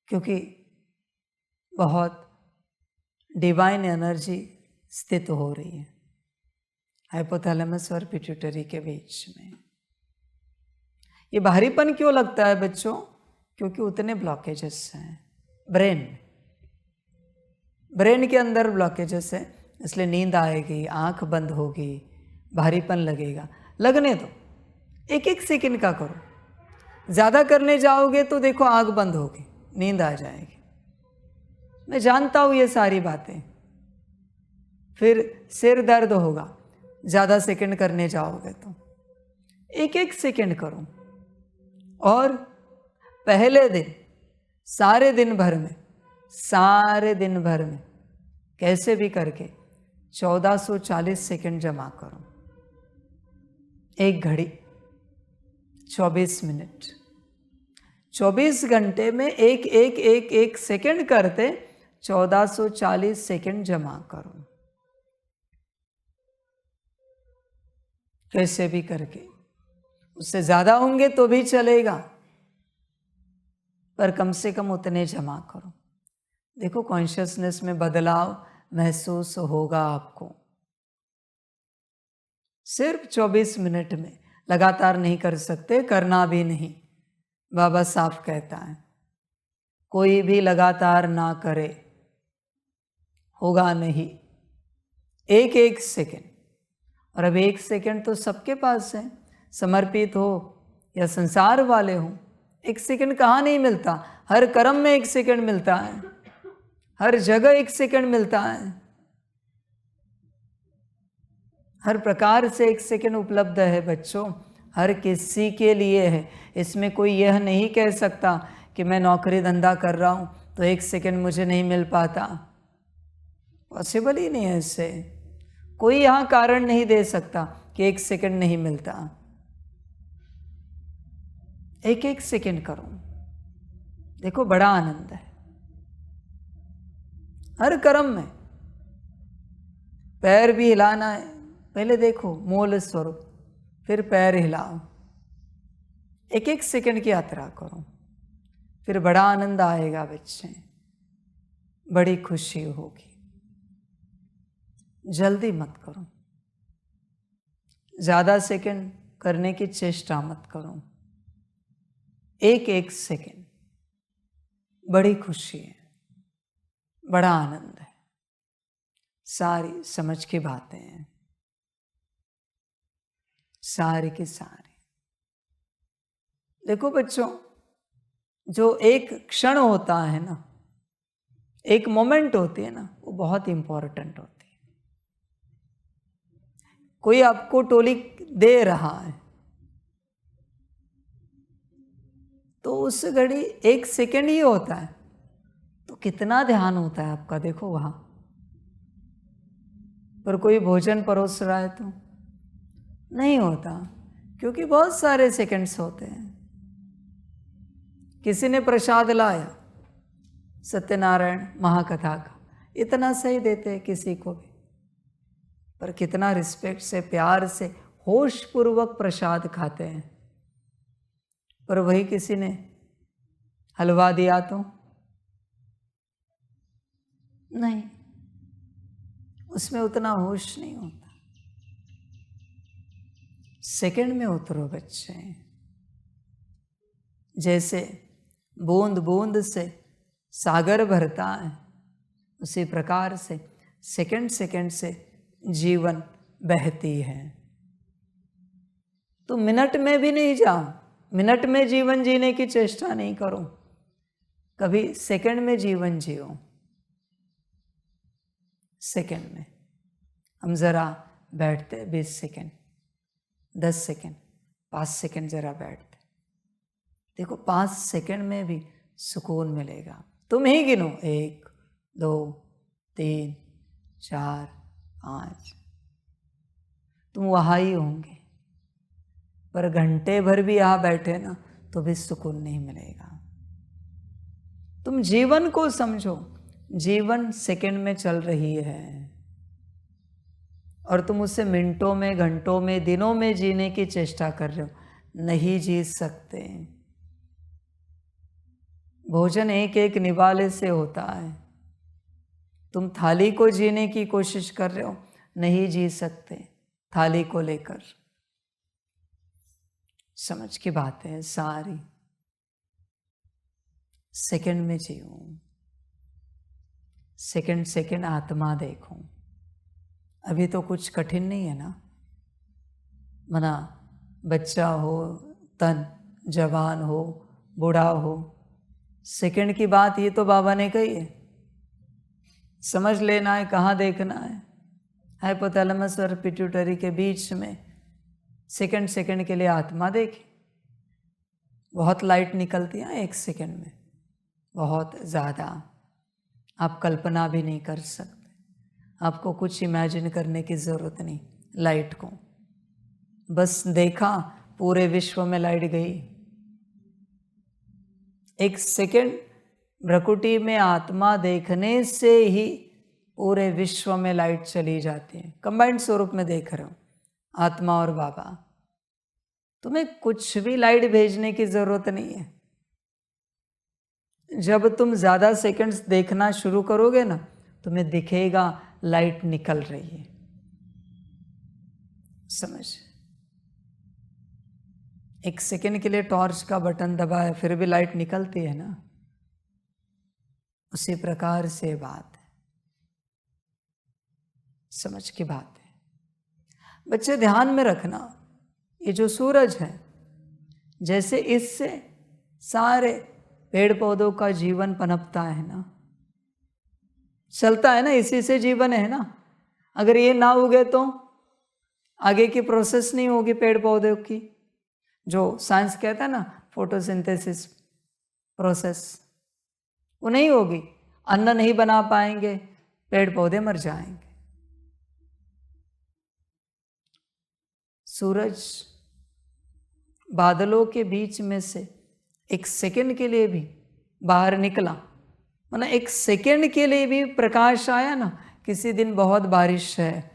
क्योंकि बहुत डिवाइन एनर्जी स्थित हो रही है हाइपोथैलेमस और पिट्यूटरी के बीच में। ये भारीपन क्यों लगता है बच्चों? क्योंकि उतने ब्लॉकेजेस हैं ब्रेन के अंदर ब्लॉकेजेस है, इसलिए नींद आएगी, आंख बंद होगी, भारीपन लगेगा। लगने दो, 1 सेकंड का करो। ज़्यादा करने जाओगे तो देखो आंख बंद होगी, नींद आ जाएगी। मैं जानता हूँ ये सारी बातें। फिर सिर दर्द होगा ज़्यादा सेकंड करने जाओगे तो। एक एक सेकंड करो। और पहले दिन सारे दिन भर में कैसे भी करके 1440 सेकंड जमा करो। एक घड़ी 24 मिनट, 24 घंटे में एक एक एक एक सेकंड करते 1440 सेकंड जमा करो। कैसे भी करके, उससे ज़्यादा होंगे तो भी चलेगा, पर कम से कम उतने जमा करो। देखो कॉन्शियसनेस में बदलाव महसूस होगा आपको। सिर्फ 24 मिनट में, लगातार नहीं कर सकते, करना भी नहीं। बाबा साफ कहता है कोई भी लगातार ना करे, होगा नहीं। एक एक सेकंड, और अब एक सेकंड तो सबके पास है, समर्पित हो या संसार वाले हो। एक सेकंड कहाँ नहीं मिलता, हर कर्म में एक सेकंड मिलता है, हर जगह एक सेकंड मिलता है, हर प्रकार से एक सेकंड उपलब्ध है बच्चों, हर किसी के लिए है। इसमें कोई यह नहीं कह सकता कि मैं नौकरी धंधा कर रहा हूँ तो एक सेकंड मुझे नहीं मिल पाता। पॉसिबल ही नहीं है इससे। कोई यहाँ कारण नहीं दे सकता कि एक सेकंड नहीं मिलता। एक एक सेकंड करो, देखो बड़ा आनंद है हर कर्म में। पैर भी हिलाना है, पहले देखो मूल स्वरूप, फिर पैर हिलाओ। एक एक सेकंड की यात्रा करो, फिर बड़ा आनंद आएगा बच्चे, बड़ी खुशी होगी। जल्दी मत करो, ज़्यादा सेकंड करने की चेष्टा मत करो। एक एक सेकंड, बड़ी खुशी है, बड़ा आनंद है, सारी समझ की बातें हैं, सारी की सारी। देखो बच्चों, जो एक क्षण होता है ना, एक मोमेंट होती है ना, वो बहुत इंपॉर्टेंट होती है। कोई आपको टोली दे रहा है तो उस घड़ी एक सेकंड ही होता है, तो कितना ध्यान होता है आपका, देखो वहां पर। कोई भोजन परोस रहा है तो नहीं होता, क्योंकि बहुत सारे सेकंड्स होते हैं। किसी ने प्रसाद लाया सत्यनारायण महाकथा का, इतना सही देते हैं किसी को भी, पर कितना रिस्पेक्ट से, प्यार से, होश पूर्वक प्रसाद खाते हैं। पर वही किसी ने हलवा दिया तो नहीं, उसमें उतना होश नहीं होता। सेकंड में उतरो बच्चे। जैसे बूंद बूंद से सागर भरता है, उसी प्रकार से सेकंड सेकंड से जीवन बहती है। तो मिनट में भी नहीं जाओ, मिनट में जीवन जीने की चेष्टा नहीं करो, कभी सेकंड में जीवन जियो। सेकंड में हम जरा बैठते 20 सेकंड, 10 सेकंड, 5 सेकंड जरा बैठते, देखो 5 सेकंड में भी सुकून मिलेगा। तुम ही गिनो, 1 2 3 4 5, तुम वहाँ ही होंगे। पर घंटे भर भी यहाँ बैठे ना तो भी सुकून नहीं मिलेगा। तुम जीवन को समझो, जीवन सेकंड में चल रही है और तुम उसे मिनटों में, घंटों में, दिनों में जीने की चेष्टा कर रहे हो। नहीं जी सकते। भोजन एक एक निवाले से होता है, तुम थाली को जीने की कोशिश कर रहे हो, नहीं जी सकते थाली को लेकर। समझ की बातें हैं सारी। सेकंड में जियो, सेकंड सेकंड आत्मा देखो। अभी तो कुछ कठिन नहीं है ना, मना बच्चा हो, तन जवान हो, बूढ़ा हो, सेकंड की बात ये तो बाबा ने कही है। समझ लेना है कहाँ देखना है। हाइपोथैलेमस और पिट्यूटरी के बीच में सेकंड सेकंड के लिए आत्मा देखें। बहुत लाइट निकलती है 1 सेकंड में, बहुत ज़्यादा। आप कल्पना भी नहीं कर सकते, आपको कुछ इमेजिन करने की ज़रूरत नहीं। लाइट को बस देखा, पूरे विश्व में लाइट गई। 1 सेकंड भ्रकुटी में आत्मा देखने से ही पूरे विश्व में लाइट चली जाती है। कंबाइंड स्वरूप में देख रहे हो आत्मा और बाबा। तुम्हें कुछ भी लाइट भेजने की जरूरत नहीं है। जब तुम ज्यादा सेकंड्स देखना शुरू करोगे ना, तुम्हें दिखेगा लाइट निकल रही है। समझ? 1 सेकंड के लिए टॉर्च का बटन दबाए फिर भी लाइट निकलती है ना। उसी प्रकार से बात है, समझ की बात है। बच्चे ध्यान में रखना, ये जो सूरज है, जैसे इससे सारे पेड़ पौधों का जीवन पनपता है ना, चलता है ना, इसी से जीवन है ना। अगर ये ना उगे तो आगे की प्रोसेस नहीं होगी पेड़ पौधों की, जो साइंस कहता है ना फोटोसिंथेसिस प्रोसेस, वो नहीं होगी। अन्न नहीं बना पाएंगे, पेड़ पौधे मर जाएंगे। सूरज बादलों के बीच में से 1 सेकंड के लिए भी बाहर निकला, मतलब 1 सेकंड के लिए भी प्रकाश आया ना। किसी दिन बहुत बारिश है,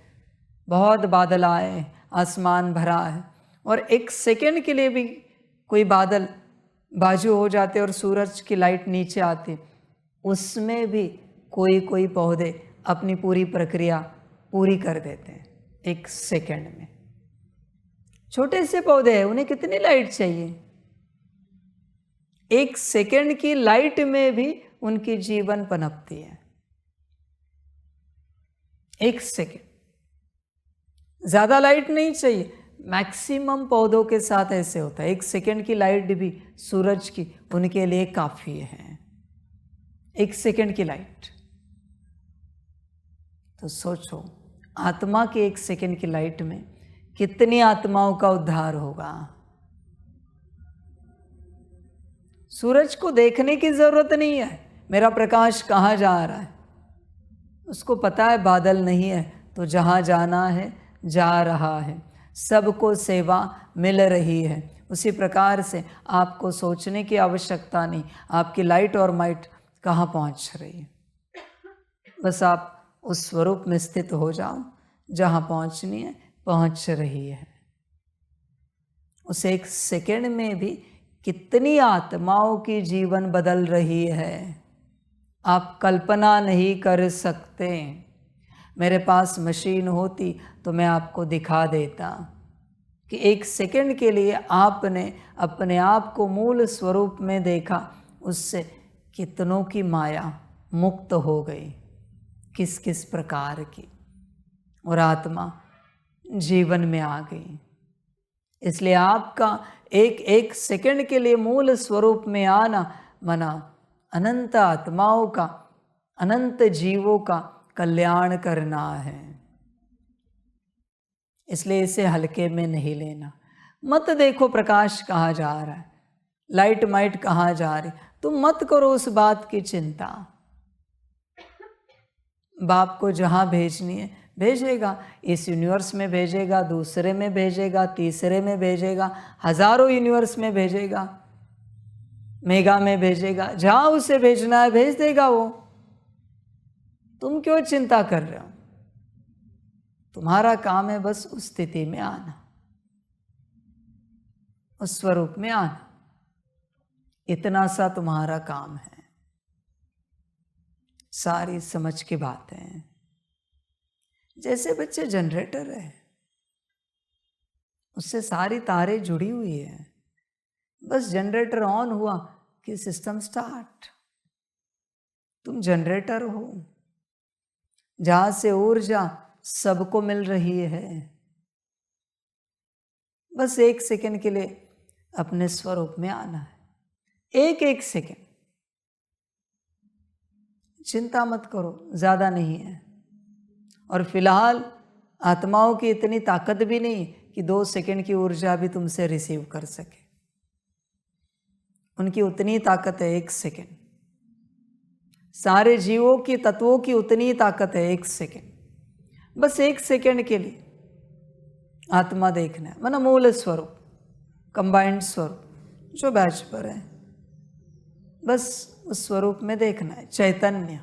बहुत बादल आए, आसमान भरा है, और 1 सेकंड के लिए भी कोई बादल बाजू हो जाते और सूरज की लाइट नीचे आती, उसमें भी कोई कोई पौधे अपनी पूरी प्रक्रिया पूरी कर देते हैं 1 सेकंड में। छोटे से पौधे हैं, उन्हें कितनी लाइट चाहिए? 1 सेकंड की लाइट में भी उनकी जीवन पनपती है। 1 सेकंड, ज्यादा लाइट नहीं चाहिए। मैक्सिमम पौधों के साथ ऐसे होता है, 1 सेकंड की लाइट भी सूरज की उनके लिए काफी है। 1 सेकंड की लाइट। तो सोचो, आत्मा की 1 सेकंड की लाइट में कितनी आत्माओं का उद्धार होगा। सूरज को देखने की जरूरत नहीं है, मेरा प्रकाश कहाँ जा रहा है। उसको पता है बादल नहीं है तो जहाँ जाना है जा रहा है, सबको सेवा मिल रही है। उसी प्रकार से आपको सोचने की आवश्यकता नहीं, आपकी लाइट और माइट कहाँ पहुँच रही है। बस आप उस स्वरूप में स्थित हो जाओ जहाँ पहुँचनी है, पहुँच रही है। उस 1 सेकंड में भी कितनी आत्माओं की जीवन बदल रही है, आप कल्पना नहीं कर सकते। मेरे पास मशीन होती तो मैं आपको दिखा देता कि 1 सेकंड के लिए आपने अपने आप को मूल स्वरूप में देखा, उससे कितनों की माया मुक्त हो गई, किस किस प्रकार की, और आत्मा जीवन में आ गई। इसलिए आपका एक सेकंड के लिए मूल स्वरूप में आना मना अनंत आत्माओं का, अनंत जीवों का कल्याण करना है। इसलिए इसे हल्के में नहीं लेना। मत देखो प्रकाश कहाँ जा रहा है, लाइट माइट कहाँ जा रही, तुम मत करो उस बात की चिंता। बाप को जहाँ भेजनी है भेजेगा, इस यूनिवर्स में भेजेगा, दूसरे में भेजेगा, तीसरे में भेजेगा, हजारों यूनिवर्स में भेजेगा, मेगा में भेजेगा, जहाँ उसे भेजना है भेज देगा वो। तुम क्यों चिंता कर रहे हो? तुम्हारा काम है बस उस स्थिति में आना, उस स्वरूप में आना, इतना सा तुम्हारा काम है। सारी समझ की बातें हैं। जैसे बच्चे जनरेटर है, उससे सारी तारें जुड़ी हुई है, बस जनरेटर ऑन हुआ कि सिस्टम स्टार्ट। तुम जनरेटर हो, जहां से ऊर्जा सबको मिल रही है। बस 1 सेकंड के लिए अपने स्वरूप में आना है, एक सेकंड। चिंता मत करो, ज़्यादा नहीं है। और फिलहाल आत्माओं की इतनी ताकत भी नहीं कि 2 सेकंड की ऊर्जा भी तुमसे रिसीव कर सके। उनकी उतनी ताकत है 1 सेकंड। सारे जीवों की, तत्वों की उतनी ताकत है 1 सेकंड। बस 1 सेकंड के लिए आत्मा देखना है, मतलब मूल स्वरूप, कंबाइंड स्वरूप जो बैच पर है, बस उस स्वरूप में देखना है। चैतन्य,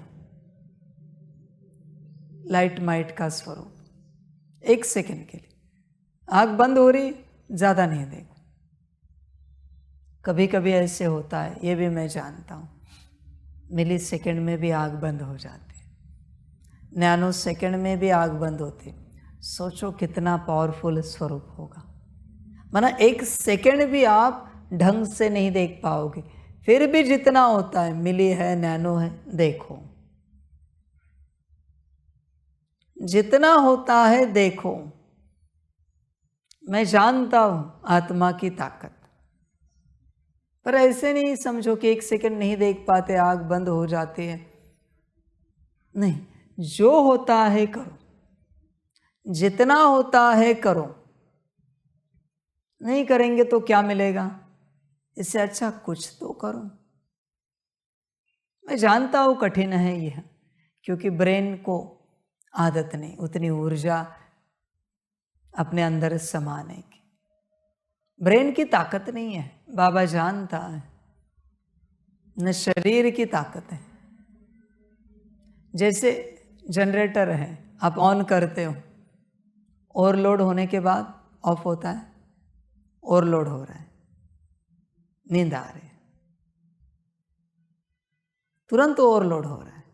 लाइट माइट का स्वरूप। 1 सेकंड के लिए आँख बंद हो रही, ज़्यादा नहीं देखो। कभी कभी ऐसे होता है, ये भी मैं जानता हूँ, मिली सेकंड में भी आँख बंद हो जाती है, नैनो सेकंड में भी आँख बंद होती। सोचो कितना पावरफुल स्वरूप होगा। माना 1 सेकंड भी आप ढंग से नहीं देख पाओगे, फिर भी जितना होता है, मिली है, नैनो है, देखो। जितना होता है देखो। मैं जानता हूं आत्मा की ताकत, पर ऐसे नहीं समझो कि 1 सेकंड नहीं देख पाते, आंख बंद हो जाती है। नहीं, जो होता है करो, जितना होता है करो। नहीं करेंगे तो क्या मिलेगा? इससे अच्छा कुछ तो करो। मैं जानता हूं कठिन है यह, क्योंकि ब्रेन को आदत नहीं उतनी ऊर्जा अपने अंदर समाने की। ब्रेन की ताकत नहीं है, बाबा जानता है, न शरीर की ताकत है। जैसे जनरेटर है, आप ऑन करते हो, ओवरलोड होने के बाद ऑफ होता है, ओवरलोड हो रहा है, नींद आ रही है, तुरंत ओवरलोड हो रहा है।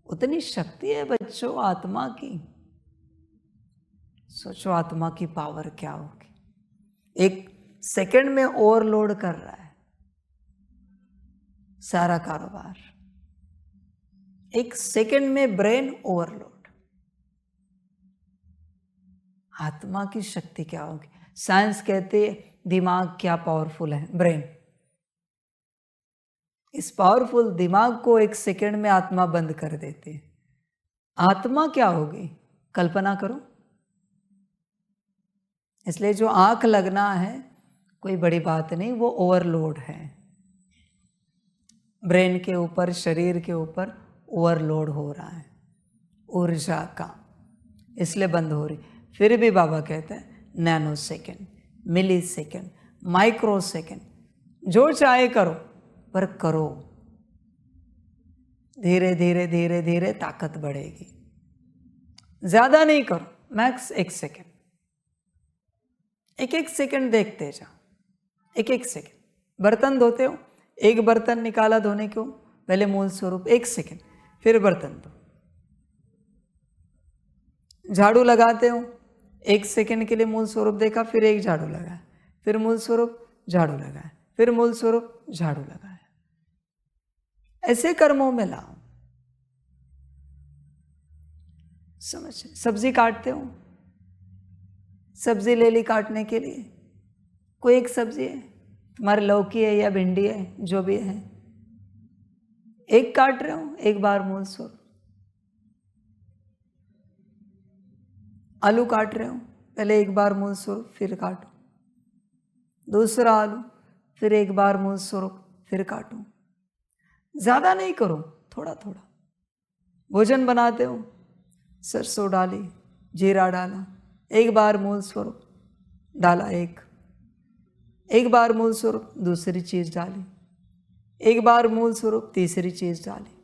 उतनी शक्ति है बच्चों आत्मा की। सोचो आत्मा की पावर क्या होगी। 1 सेकंड में ओवरलोड कर रहा है सारा कारोबार। 1 सेकंड में ब्रेन ओवरलोड। आत्मा की शक्ति क्या होगी? साइंस कहते हैं दिमाग क्या पावरफुल है, ब्रेन। इस पावरफुल दिमाग को 1 सेकंड में आत्मा बंद कर देते हैं। आत्मा क्या होगी, कल्पना करो। इसलिए जो आंख लगना है कोई बड़ी बात नहीं, वो ओवरलोड है। ब्रेन के ऊपर, शरीर के ऊपर ओवरलोड हो रहा है ऊर्जा का, इसलिए बंद हो रही। फिर भी बाबा कहते हैं नैनो सेकेंड, मिली सेकेंड, माइक्रो सेकेंड, जो चाहे करो, पर करो। धीरे धीरे धीरे धीरे ताकत बढ़ेगी। ज्यादा नहीं करो, मैक्स 1 सेकेंड। 1 सेकेंड देखते जाओ, 1 सेकेंड। बर्तन धोते हो, 1 बर्तन निकाला धोने को, पहले मूल स्वरूप 1 सेकेंड, फिर बर्तन धो। झाड़ू लगाते हो, 1 सेकेंड के लिए मूल स्वरूप देखा, फिर 1 झाड़ू लगाया, फिर मूल स्वरूप झाड़ू लगाया, फिर मूल स्वरूप झाड़ू लगाया। ऐसे कर्मों में लाओ। समझ? सब्जी काटते हो, सब्जी ले ली काटने के लिए, कोई एक सब्जी है, तुम्हारी लौकी है या भिंडी है, जो भी है, 1 काट रहे हो, 1 बार मूल स्वरूप। आलू काट रहे हो, पहले 1 बार मूल स्वरूप, फिर काटो। दूसरा आलू, फिर 1 बार मूल स्वरूप, फिर काटो। ज्यादा नहीं करो, थोड़ा थोड़ा। भोजन बनाते हो, सरसों डाली, जीरा डाला, 1 बार मूल स्वरूप डाला, 1 बार मूल स्वरूप दूसरी चीज डाली, 1 बार मूल स्वरूप तीसरी चीज डाली।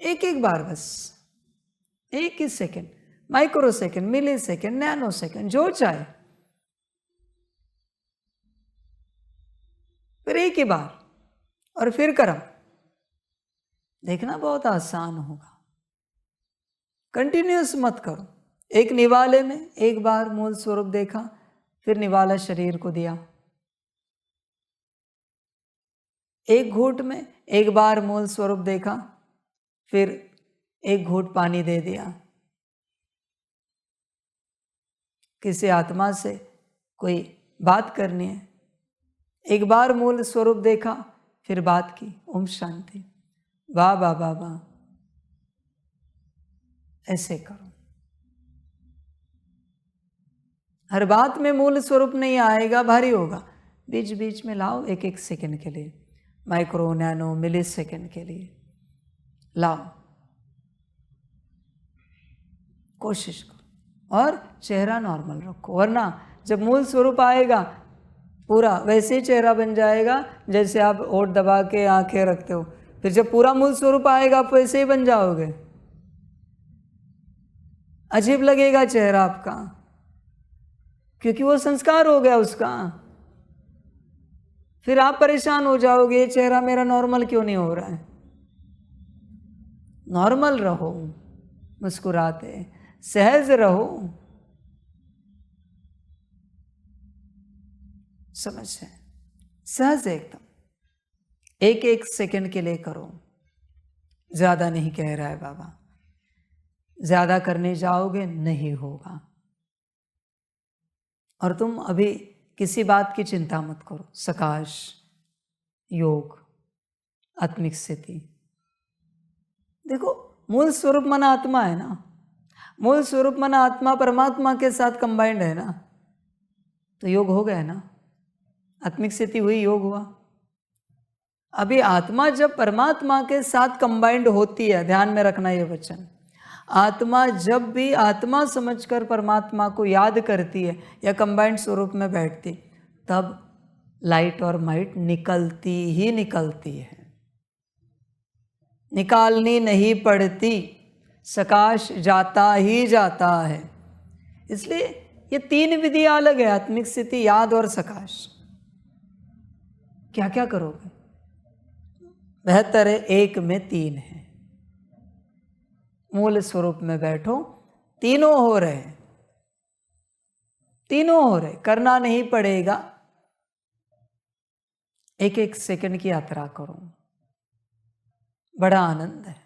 1 बार बस, 1 ही सेकेंड, माइक्रो सेकेंड, मिली सेकेंड, नैनो सेकेंड, जो चाहे, फिर 1 ही बार, और फिर कर्म। देखना बहुत आसान होगा। कंटिन्यूस मत करो। 1 निवाले में 1 बार मूल स्वरूप देखा, फिर निवाला शरीर को दिया। 1 घूंट में 1 बार मूल स्वरूप देखा, फिर 1 घूंट पानी दे दिया। किसी आत्मा से कोई बात करनी है, 1 बार मूल स्वरूप देखा, फिर बात की, ओम शांति। वाह वाह वाह वाह, ऐसे करो। हर बात में मूल स्वरूप नहीं आएगा, भारी होगा। बीच बीच में लाओ, एक एक सेकंड के लिए, माइक्रो नैनो मिली सेकंड के लिए लाओ, कोशिश करो। और चेहरा नॉर्मल रखो, वरना जब मूल स्वरूप आएगा पूरा वैसे ही चेहरा बन जाएगा जैसे आप होठ दबा के आंखें रखते हो। फिर जब पूरा मूल स्वरूप आएगा आप वैसे ही बन जाओगे, अजीब लगेगा चेहरा आपका, क्योंकि वो संस्कार हो गया उसका। फिर आप परेशान हो जाओगे, चेहरा मेरा नॉर्मल क्यों नहीं हो रहा है। नॉर्मल रहो, मुस्कुराते सहज रहो, समझ है, सहज एकदम। एक एक सेकंड के लिए करो, ज्यादा नहीं कह रहा है बाबा, ज्यादा करने जाओगे नहीं होगा। और तुम अभी किसी बात की चिंता मत करो। सकाश, योग, आत्मिक स्थिति, देखो मूल स्वरूप मन आत्मा है ना, मूल स्वरूप मन आत्मा परमात्मा के साथ कंबाइंड है ना, तो योग हो गया ना, आत्मिक स्थिति हुई, योग हुआ। अभी आत्मा जब परमात्मा के साथ कंबाइंड होती है, ध्यान में रखना ये वचन, आत्मा जब भी आत्मा समझकर परमात्मा को याद करती है या कंबाइंड स्वरूप में बैठती, तब लाइट और माइट निकलती ही निकलती है, निकालनी नहीं पड़ती, सकाश जाता ही जाता है। इसलिए ये तीन विधियां अलग है, आत्मिक स्थिति, याद और सकाश। क्या क्या करोगे, बेहतर है एक में तीन है। मूल स्वरूप में बैठो, तीनों हो रहे, तीनों हो रहे, करना नहीं पड़ेगा। एक एक सेकंड की यात्रा करो, बड़ा आनंद है।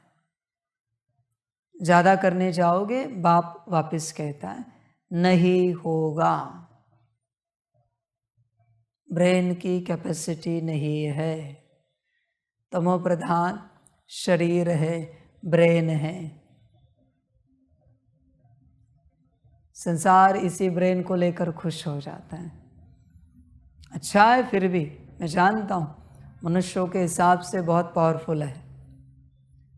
ज्यादा करने जाओगे बाप वापस कहता है नहीं होगा, ब्रेन की कैपेसिटी नहीं है, तमो प्रधान शरीर है, ब्रेन है, संसार इसी ब्रेन को लेकर खुश हो जाता है। अच्छा है, फिर भी मैं जानता हूँ मनुष्यों के हिसाब से बहुत पावरफुल है,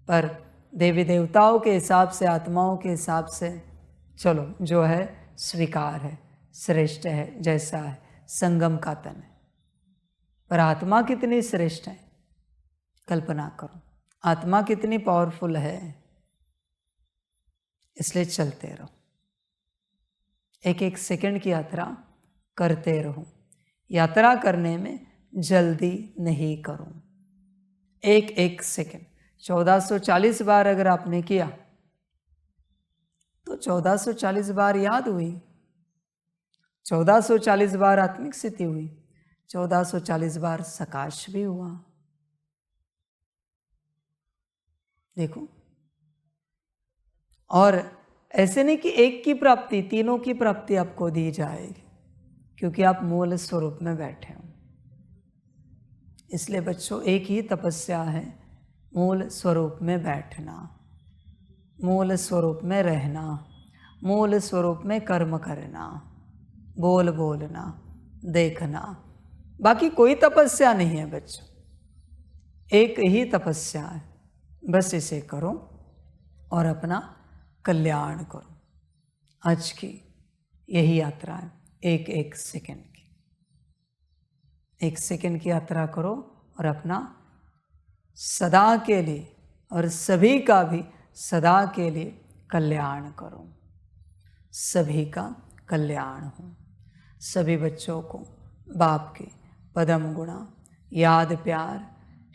पर देवी देवताओं के हिसाब से, आत्माओं के हिसाब से चलो जो है स्वीकार है, श्रेष्ठ है, जैसा है, संगम का तन है। पर आत्मा कितनी श्रेष्ठ है, कल्पना करो, आत्मा कितनी पावरफुल है। इसलिए चलते रहो, एक एक सेकंड की यात्रा करते रहो। यात्रा करने में जल्दी नहीं करो, एक एक सेकंड 1440 बार अगर आपने किया तो 1440 बार याद हुई, 1440 बार आत्मिक स्थिति हुई, 1440 बार सकाश भी हुआ। देखो, और ऐसे नहीं कि एक की प्राप्ति, तीनों की प्राप्ति आपको दी जाएगी, क्योंकि आप मूल स्वरूप में बैठे हो। इसलिए बच्चों, एक ही तपस्या है, मूल स्वरूप में बैठना, मूल स्वरूप में रहना, मूल स्वरूप में कर्म करना, बोल बोलना, देखना। बाकी कोई तपस्या नहीं है बच्चों, एक ही तपस्या है, बस इसे करो और अपना कल्याण करो। आज की यही यात्रा है, एक एक सेकंड की, एक सेकंड की यात्रा करो और अपना सदा के लिए और सभी का भी सदा के लिए कल्याण करो, सभी का कल्याण हो। सभी बच्चों को बाप के पदम गुणा, याद, प्यार,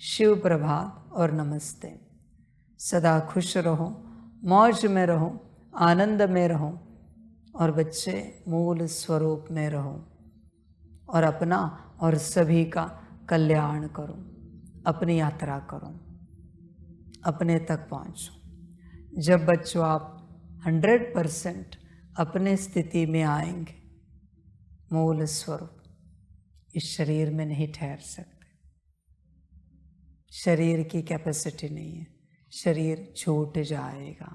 शिव प्रभात और नमस्ते। सदा खुश रहो, मौज में रहो, आनंद में रहो, और बच्चे मूल स्वरूप में रहो और अपना और सभी का कल्याण करो। अपनी यात्रा करो, अपने तक पहुँचो। जब बच्चों आप 100% अपने स्थिति में आएंगे, मूल स्वरूप, इस शरीर में नहीं ठहर सकते। शरीर की कैपेसिटी नहीं है, शरीर छूट जाएगा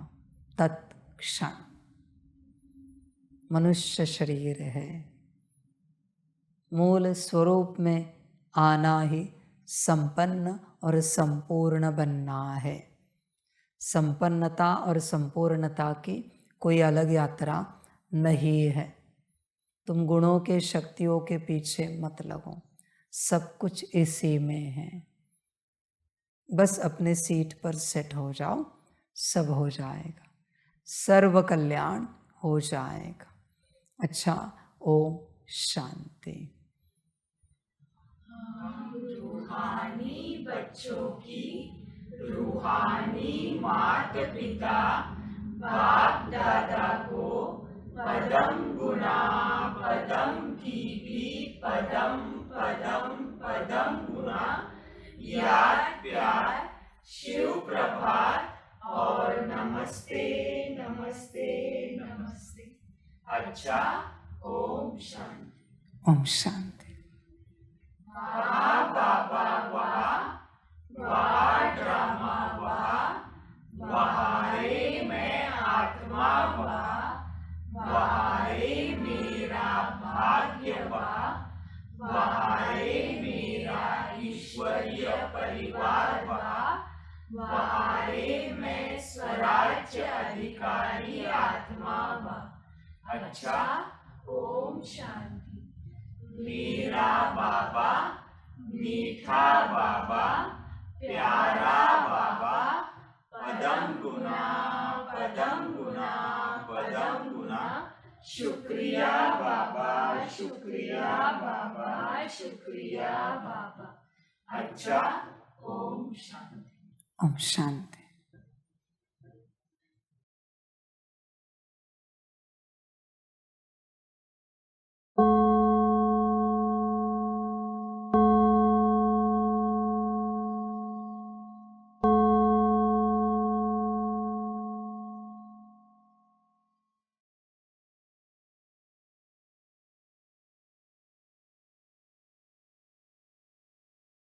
तत्क्षण। मनुष्य शरीर है, मूल स्वरूप में आना ही संपन्न और संपूर्ण बनना है। संपन्नता और संपूर्णता की कोई अलग यात्रा नहीं है। तुम गुणों के शक्तियों के पीछे मत लगो, सब कुछ इसी में है। बस अपने सीट पर सेट हो जाओ, सब हो जाएगा, सर्व कल्याण हो जाएगा। अच्छा, ओम शांति।
रूहानी बच्चों की रूहानी माता पिता बाप दादा को पदम गुणा पदम कीर्ति पदम पदम पदम गुणा याद प्यार शिव प्रभात और नमस्ते नमस्ते नमस्ते। अच्छा, ओम शांति।
ओम शांति।
वाह बाबा वाह, वाह ड्रामा वाह, वहारे मैं आत्मा वाह, वहारे मेरा भाग्य वाह, वहारे मेरा ईश्वरीय परिवार वाह, वहारे मैं स्वराज्य अधिकारी आत्मा वाह। अच्छा, ओम शांति। मेरा बाबा मीठा बाबा प्यारा बाबा पदम गुना पदम गुना पदम गुना। शुक्रिया बाबा शुक्रिया बाबा शुक्रिया बाबा। अच्छा, ओम शांति।
ओम शांति।